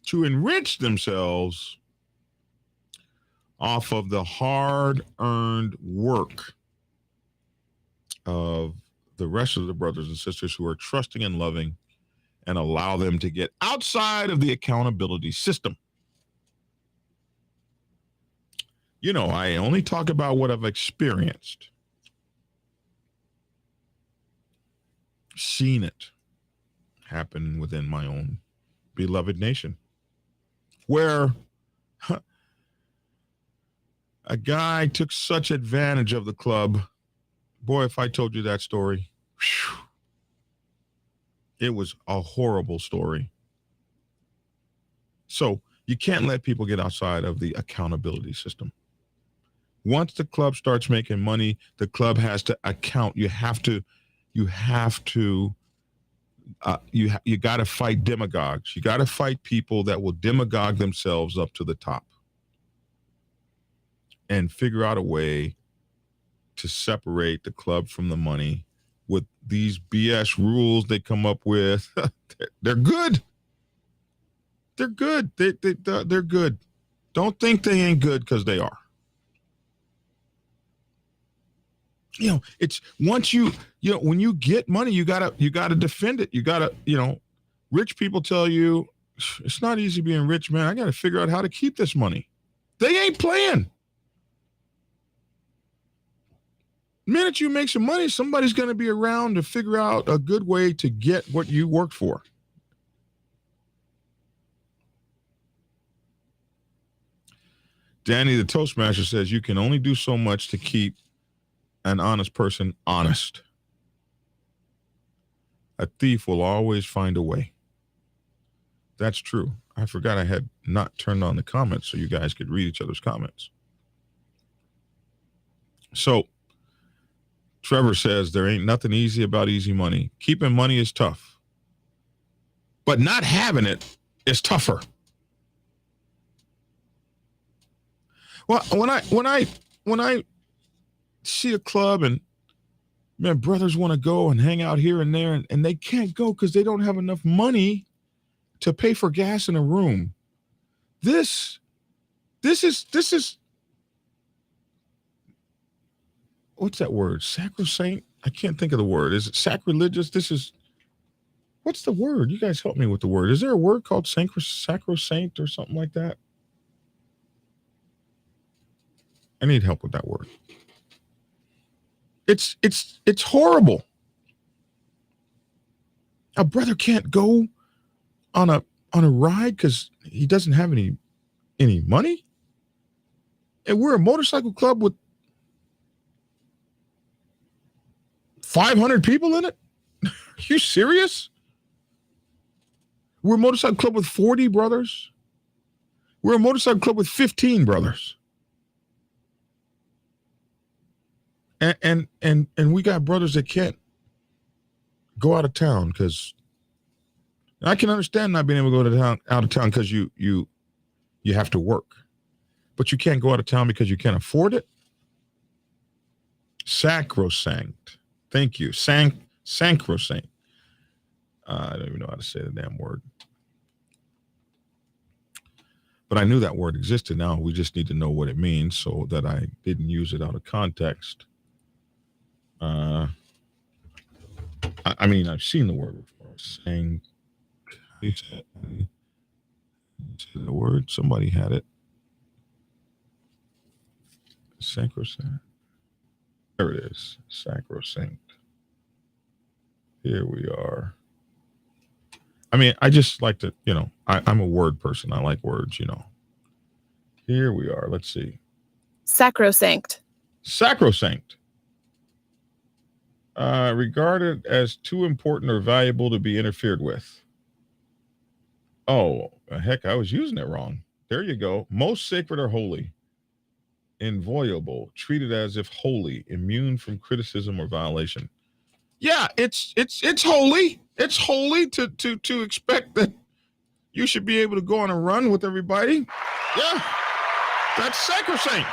to enrich themselves off of the hard-earned work of the rest of the brothers and sisters who are trusting and loving, and allow them to get outside of the accountability system. You know, I only talk about what I've experienced, seen it happen within my own beloved nation, where a guy took such advantage of the club. Boy, if I told you that story, whew, it was a horrible story. So you can't let people get outside of the accountability system. Once the club starts making money, the club has to account. You got to fight demagogues. You got to fight people that will demagogue themselves up to the top and figure out a way to separate the club from the money with these BS rules they come up with. They're good. They're good. They're good. Don't think they ain't good because they are. You know, it's once when you get money, you gotta defend it. You gotta, rich people tell you it's not easy being rich, man. I gotta figure out how to keep this money. They ain't playing. The minute you make some money, somebody's gonna be around to figure out a good way to get what you worked for. Danny the Toastmaster says you can only do so much to keep an honest person honest. A thief will always find a way. That's true. I forgot I had not turned on the comments so you guys could read each other's comments. So Trevor says there ain't nothing easy about easy money. Keeping money is tough. but not having it is tougher. Well, when I see a club and man, brothers want to go and hang out here and there, and they can't go because they don't have enough money to pay for gas in a room. This is what's that word? Sacrosanct? I can't think of the word. Is it sacrilegious? What's the word? You guys help me with the word. Is there a word called sacrosanct or something like that? I need help with that word. It's horrible. A brother can't go on a ride because he doesn't have any money. And we're a motorcycle club with 500 people in it. Are you serious? We're a motorcycle club with 40 brothers. We're a motorcycle club with 15 brothers. And we got brothers that can't go out of town because I can understand not being able to go out of town because you have to work, but you can't go out of town because you can't afford it. Sacrosanct. Thank you. Sacrosanct. I don't even know how to say the damn word. But I knew that word existed. Now we just need to know what it means so that I didn't use it out of context. I mean, I've seen the word before. The word, somebody had it. Sacrosanct. There it is. Sacrosanct. Here we are. I mean, I just like to, I'm a word person. I like words, Here we are. Let's see. Sacrosanct. Sacrosanct. Regarded as too important or valuable to be interfered with. Oh, heck, I was using it wrong. There you go. Most sacred or holy. Inviolable, treated as if holy, immune from criticism or violation. Yeah, it's holy. It's holy to expect that you should be able to go on a run with everybody. Yeah, that's sacrosanct.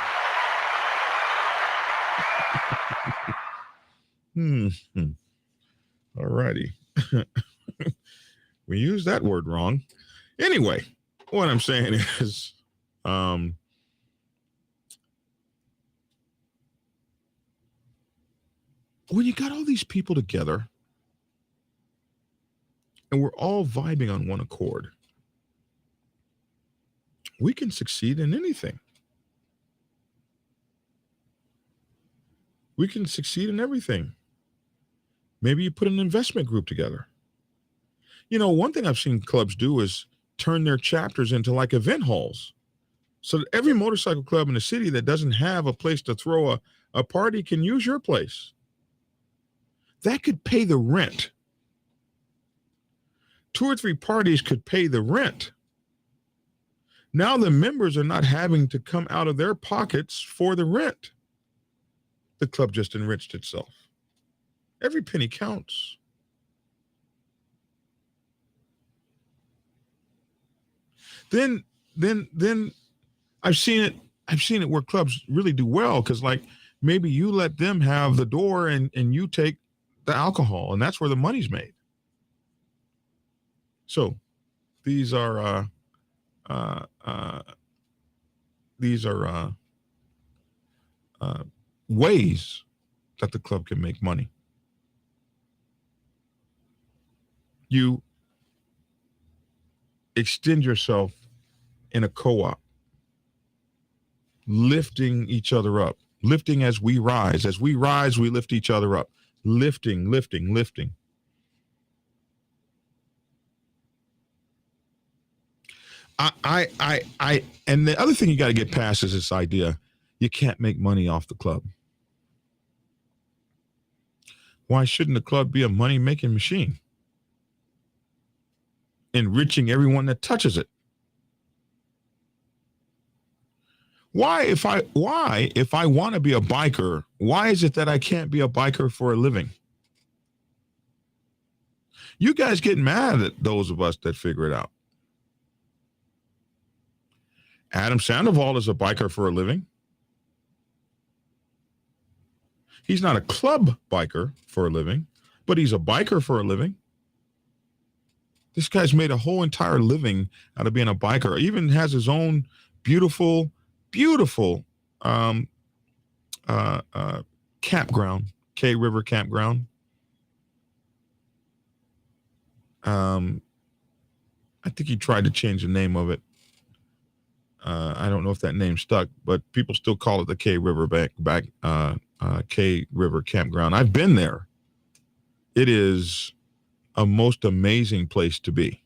All righty. We used that word wrong. Anyway, what I'm saying is, when you got all these people together and we're all vibing on one accord, we can succeed in anything. We can succeed in everything. Maybe you put an investment group together. One thing I've seen clubs do is turn their chapters into like event halls. So that every motorcycle club in the city that doesn't have a place to throw a party can use your place. That could pay the rent. 2 or 3 parties could pay the rent. Now the members are not having to come out of their pockets for the rent. The club just enriched itself. Every penny counts. Then I've seen it where clubs really do well because like maybe you let them have the door and you take the alcohol, and that's where the money's made. So these are ways that the club can make money. You extend yourself in a co-op, lifting each other up, lifting as we rise. As we rise, we lift each other up, lifting. And the other thing you got to get past is this idea you can't make money off the club. Why shouldn't the club be a money-making machine? Enriching everyone that touches it. Why, if I want to be a biker, why is it that I can't be a biker for a living? You guys get mad at those of us that figure it out. Adam Sandoval is a biker for a living. He's not a club biker for a living, but he's a biker for a living. This guy's made a whole entire living out of being a biker. He even has his own beautiful, beautiful campground, K River Campground. I think he tried to change the name of it. I don't know if that name stuck, but people still call it the K River K River Campground. I've been there. It is a most amazing place to be.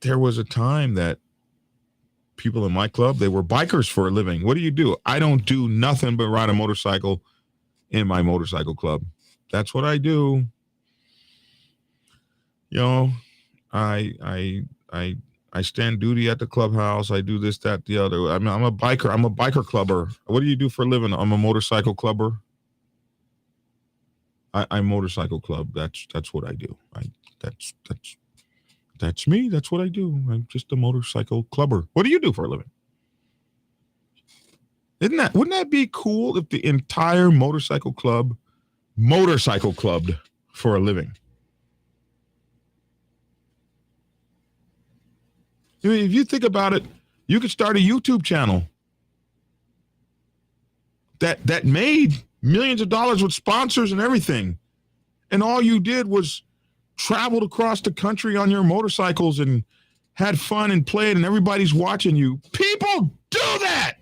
There was a time that people in my club, they were bikers for a living. What do? I don't do nothing but ride a motorcycle in my motorcycle club. That's what I do. You know, I stand duty at the clubhouse. I do this, that, the other. I mean, I'm a biker. I'm a biker clubber. What do you do for a living? I'm a motorcycle clubber. I motorcycle club. That's what I do. That's me. That's what I do. I'm just a motorcycle clubber. What do you do for a living? Wouldn't that be cool if the entire motorcycle clubbed for a living? I mean, if you think about it, you could start a YouTube channel that made millions of dollars with sponsors and everything. And all you did was traveled across the country on your motorcycles and had fun and played, and everybody's watching you. People do that.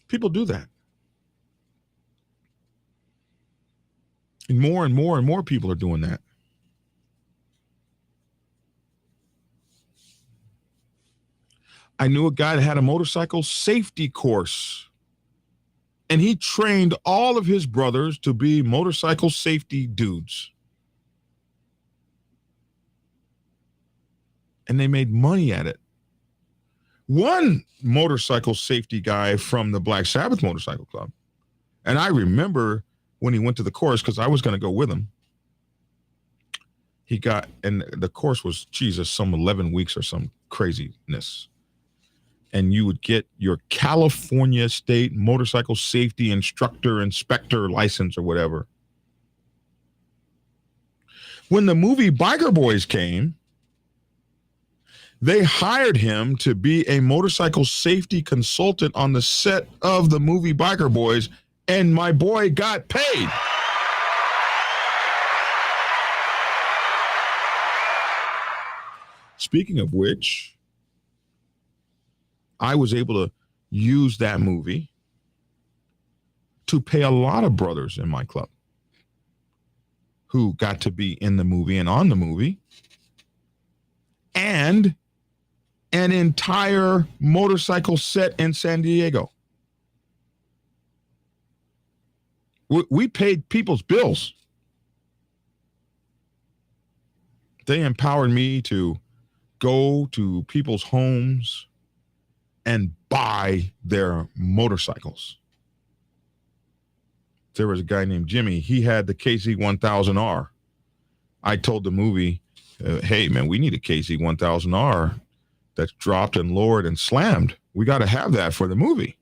People do that. And more people are doing that. I knew a guy that had a motorcycle safety course, and he trained all of his brothers to be motorcycle safety dudes. And they made money at it. One motorcycle safety guy from the Black Sabbath Motorcycle Club, and I remember when he went to the course, because I was going to go with him. And the course was, some 11 weeks or some craziness. And you would get your California State Motorcycle Safety Inspector license or whatever. When the movie Biker Boys came, they hired him to be a motorcycle safety consultant on the set of the movie Biker Boys, and my boy got paid. Speaking of which, I was able to use that movie to pay a lot of brothers in my club who got to be in the movie and on the movie, and an entire motorcycle set in San Diego. We paid people's bills. They empowered me to go to people's homes and buy their motorcycles. There was a guy named Jimmy. He had the KZ1000R. I told the movie, hey, man, we need a KZ1000R that's dropped and lowered and slammed. We got to have that for the movie.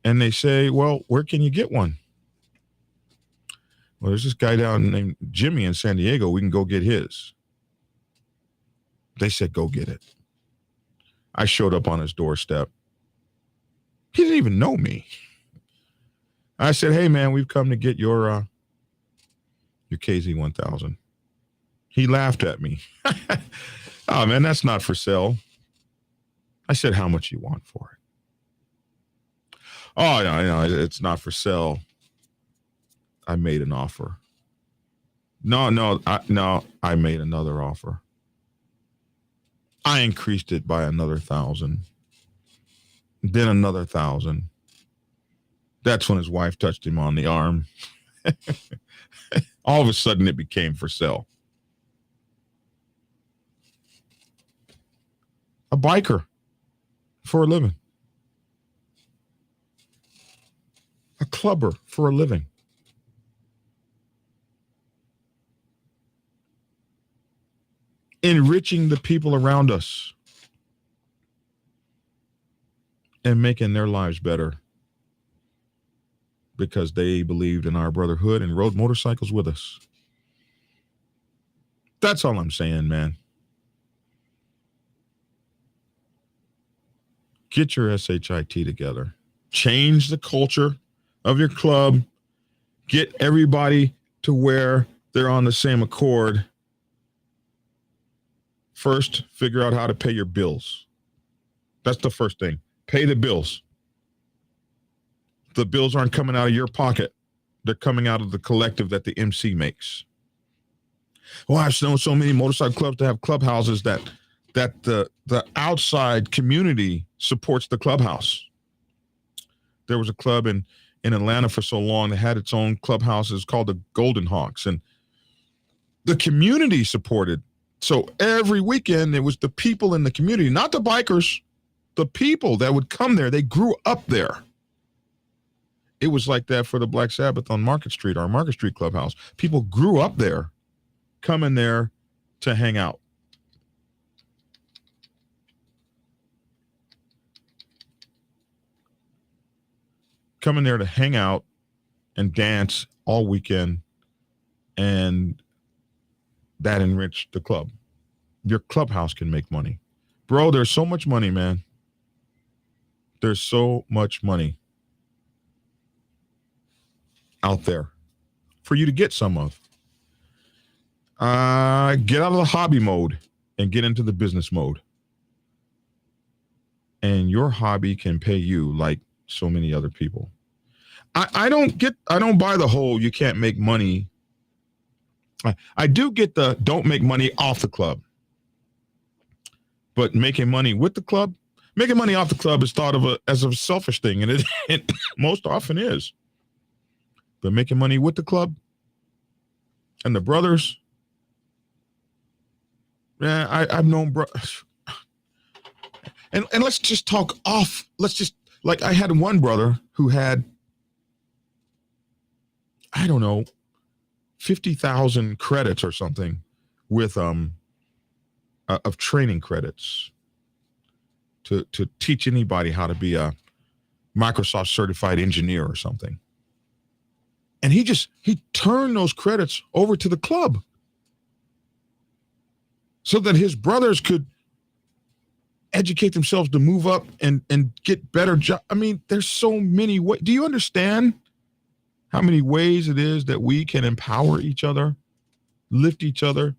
And they say, well, where can you get one? Well, there's this guy down named Jimmy in San Diego. We can go get his. They said, go get it. I showed up on his doorstep. He didn't even know me. I said, hey, man, we've come to get your KZ1000. He laughed at me. Oh, man, that's not for sale. I said, how much you want for it? Oh, no, it's not for sale. I made an offer. No, I made another offer. I increased it by another 1,000. Then another 1,000. That's when his wife touched him on the arm. All of a sudden it became for sale. A biker for a living. A clubber for a living. Enriching the people around us and making their lives better because they believed in our brotherhood and rode motorcycles with us. That's all I'm saying, man. Get your SHIT together. Change the culture of your club. Get everybody to where they're on the same accord. First, figure out how to pay your bills. That's the first thing. Pay the bills. The bills aren't coming out of your pocket. They're coming out of the collective that the MC makes. Well, I've known so many motorcycle clubs to have clubhouses that the outside community supports the clubhouse. There was a club in Atlanta for so long that had its own clubhouses called the Golden Hawks, and the community supported. So every weekend, it was the people in the community, not the bikers, the people that would come there. They grew up there. It was like that for the Black Sabbath on Market Street, our Market Street clubhouse. People grew up there, coming there to hang out. Coming there to hang out and dance all weekend, and that enriched the club. Your clubhouse can make money. Bro, there's so much money, man. There's so much money out there for you to get some of. Get out of the hobby mode and get into the business mode. And your hobby can pay you like so many other people. I don't buy the whole you can't make money. I do get the don't make money off the club. But making money with the club, making money off the club is thought of as a selfish thing, and it most often is. But making money with the club and the brothers, yeah, I've known and let's just talk off. Let's just, like, I had one brother who had, I don't know, 50,000 credits or something with of training credits to teach anybody how to be a Microsoft certified engineer or something. And he turned those credits over to the club so that his brothers could educate themselves to move up and get better jobs. I mean, there's so many ways. Do you understand how many ways it is that we can empower each other, lift each other?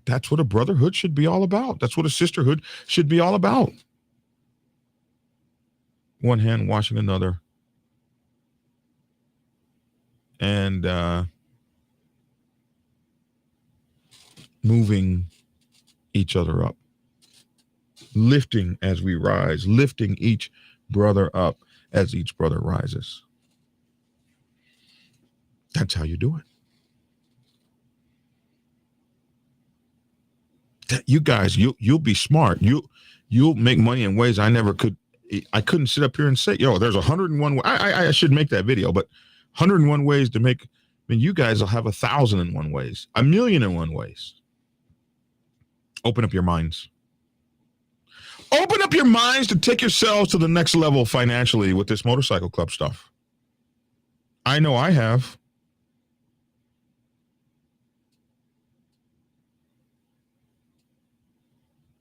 That's what a brotherhood should be all about. That's what a sisterhood should be all about. One hand washing another. And moving each other up. Lifting as we rise. Lifting each brother up as each brother rises. That's how you do it. You guys, you'll be smart. You'll make money in ways I never could. I couldn't sit up here and say, yo, there's 101. I should make that video, but 101 ways to make. I mean, you guys will have 1,001 ways, 1,000,001 ways. Open up your minds. Open up your minds to take yourselves to the next level financially with this motorcycle club stuff. I know I have.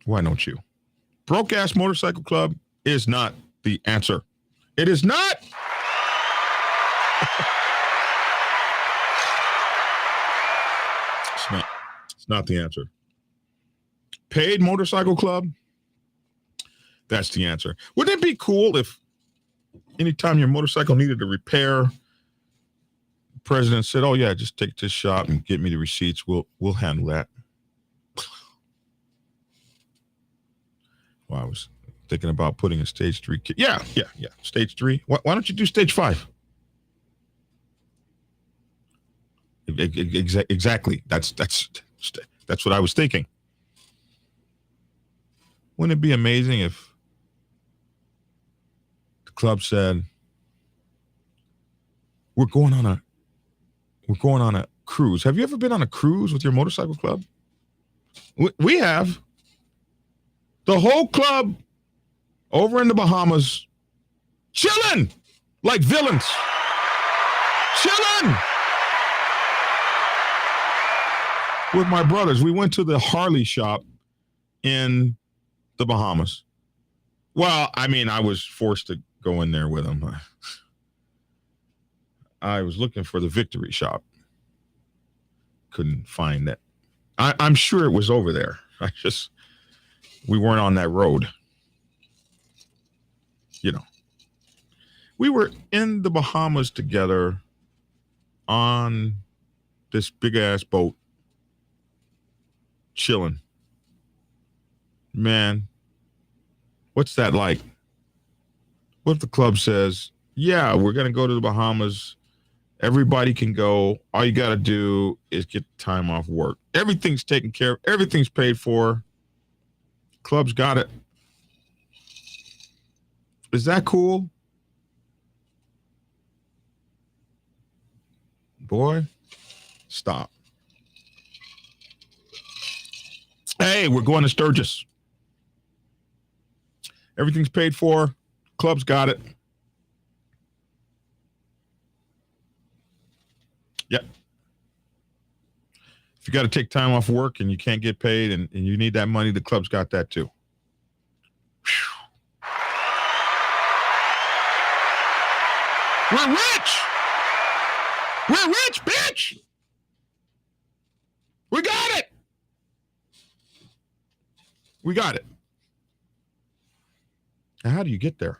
Why don't you? Broke ass motorcycle club is not the answer. It is not. It's not the answer. Paid motorcycle club, that's the answer. Wouldn't it be cool if anytime your motorcycle needed a repair, the president said, oh yeah, just take it to the shop and get me the receipts. We'll handle that. Well, I was thinking about putting a stage 3 kit. Yeah. Stage 3. Why don't you do stage 5? Exactly. That's what I was thinking. Wouldn't it be amazing if the club said, we're going on a cruise. Have you ever been on a cruise with your motorcycle club? We have. The whole club over in the Bahamas, chilling like villains. Chilling with my brothers. We went to the Harley shop in the Bahamas. Well, I mean, I was forced to go in there with them. I was looking for the Victory shop. Couldn't find that. I'm sure it was over there. We weren't on that road. You know, we were in the Bahamas together on this big ass boat, chilling. Man, what's that like? What if the club says, yeah, we're going to go to the Bahamas. Everybody can go. All you got to do is get time off work. Everything's taken care of. Everything's paid for. Club's got it. Is that cool? Boy, stop. Hey, we're going to Sturgis. Everything's paid for. Club's got it. Yep. If you got to take time off work and you can't get paid and you need that money, the club's got that too. We're rich. We're rich, bitch. We got it. We got it. Now, how do you get there?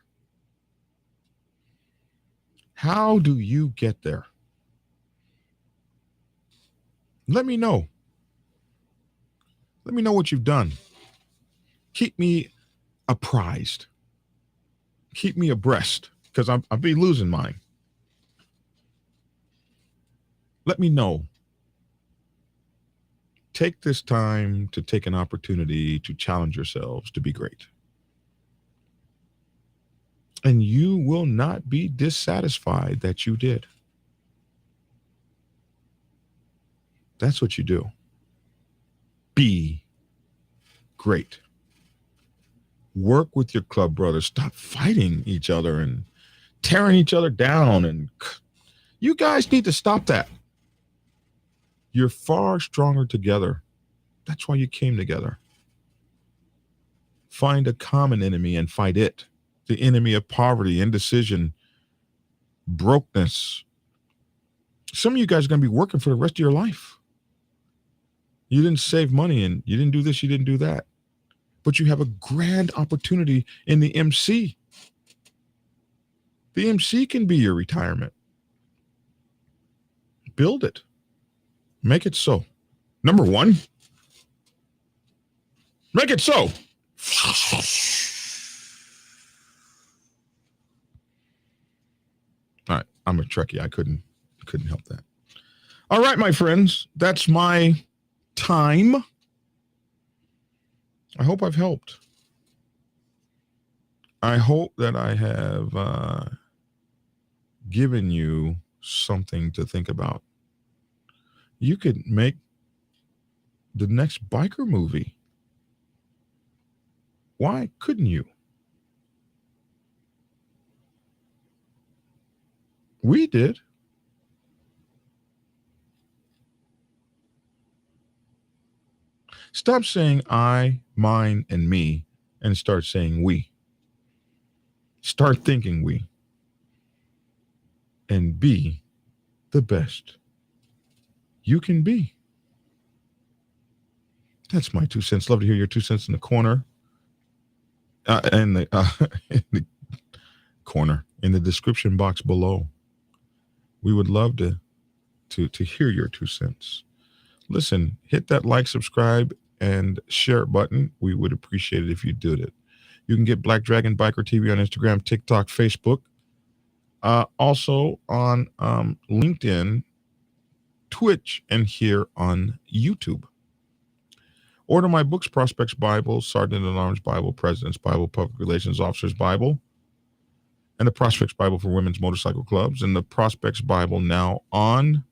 How do you get there? Let me know. Let me know what you've done. Keep me apprised. Keep me abreast, because I'll be losing mine. Let me know. Take this time to take an opportunity to challenge yourselves to be great. And you will not be dissatisfied that you did. That's what you do. Be great. Work with your club brothers. Stop fighting each other and tearing each other down. And you guys need to stop that. You're far stronger together. That's why you came together. Find a common enemy and fight it. The enemy of poverty, indecision, brokenness. Some of you guys are going to be working for the rest of your life. You didn't save money and you didn't do this, you didn't do that. But you have a grand opportunity in the MC. The MC can be your retirement. Build it. Make it so. Number one, make it so. All right, I'm a Trekkie. I couldn't help that. All right, my friends, that's my time. I hope I've helped. I hope that I have given you something to think about. You could make the next biker movie. Why couldn't you? We did. Stop saying I, mine, and me, and start saying we. Start thinking we. And be the best you can be. That's my 2 cents. Love to hear your 2 cents in the corner. In the corner, in the description box below. We would love to hear your 2 cents. Listen, hit that like, subscribe, and share button. We would appreciate it if you did it. You can get Black Dragon Biker TV on Instagram, TikTok, Facebook. Also on LinkedIn, Twitch, and here on YouTube. Order my books, Prospects Bible, Sergeant at Arms Bible, President's Bible, Public Relations Officer's Bible, and the Prospects Bible for Women's Motorcycle Clubs, and the Prospects Bible now on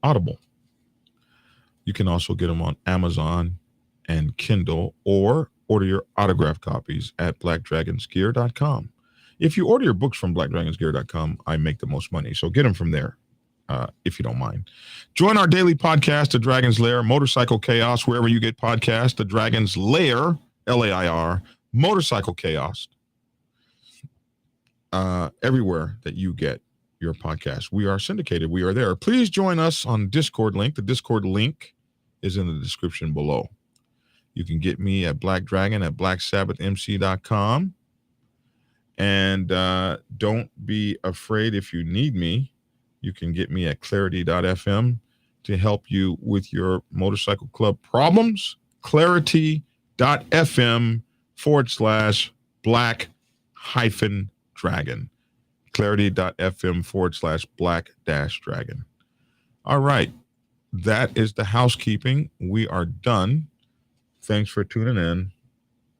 Audible. You can also get them on Amazon and Kindle, or order your autographed copies at blackdragonsgear.com. If you order your books from blackdragonsgear.com, I make the most money. So get them from there, if you don't mind. Join our daily podcast, The Dragon's Lair, Motorcycle Chaos, wherever you get podcasts, The Dragon's Lair, Lair, Motorcycle Chaos, everywhere that you get your podcast. We are syndicated. We are there. Please join us on Discord link. The Discord link is in the description below. You can get me at Black Dragon at blacksabbathmc.com. And don't be afraid if you need me. You can get me at clarity.fm to help you with your motorcycle club problems. clarity.fm/black-dragon. clarity.fm/black-dragon. All right. That is the housekeeping. We are done. Thanks for tuning in,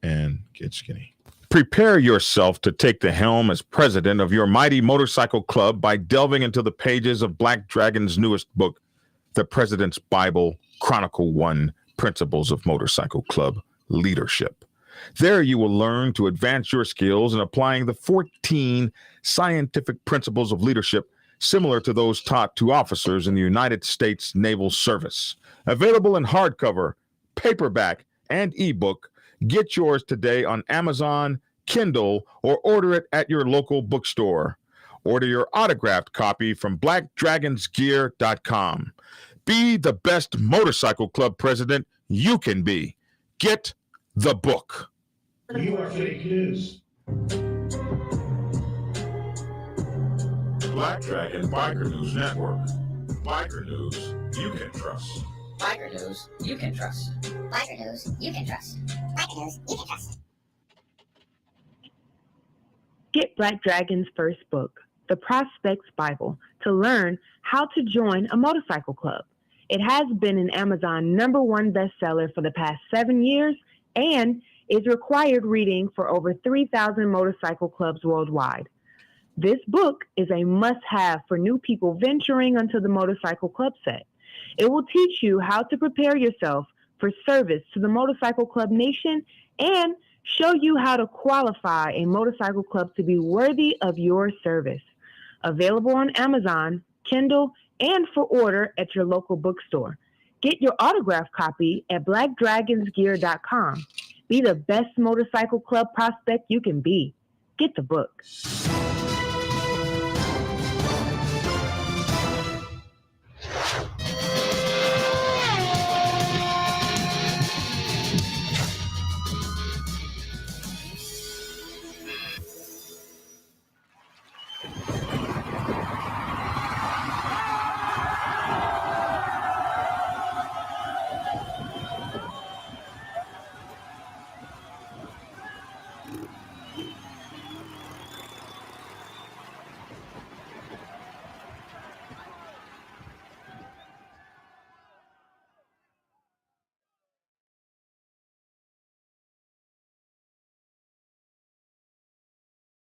and get skinny. Prepare yourself to take the helm as president of your mighty motorcycle club by delving into the pages of Black Dragon's newest book, The President's Bible, Chronicle 1, Principles of Motorcycle Club Leadership. There you will learn to advance your skills in applying the 14 scientific principles of leadership similar to those taught to officers in the United States Naval Service. Available in hardcover, paperback, and ebook. Get yours today on Amazon, Kindle, or order it at your local bookstore. Order your autographed copy from blackdragonsgear.com. Be the best motorcycle club president you can be. Get the book. You are fake news. Black Dragon Biker News Network. Biker news you can trust. Biker news you can trust. Biker news you can trust. Biker news you can trust. Get Black Dragon's first book, The Prospects Bible, to learn how to join a motorcycle club. It has been an Amazon #1 bestseller for the past 7 years and is required reading for over 3,000 motorcycle clubs worldwide. This book is a must-have for new people venturing onto the motorcycle club set. It will teach you how to prepare yourself for service to the motorcycle club nation and show you how to qualify a motorcycle club to be worthy of your service. Available on Amazon, Kindle, and for order at your local bookstore. Get your autographed copy at blackdragonsgear.com. Be the best motorcycle club prospect you can be. Get the book.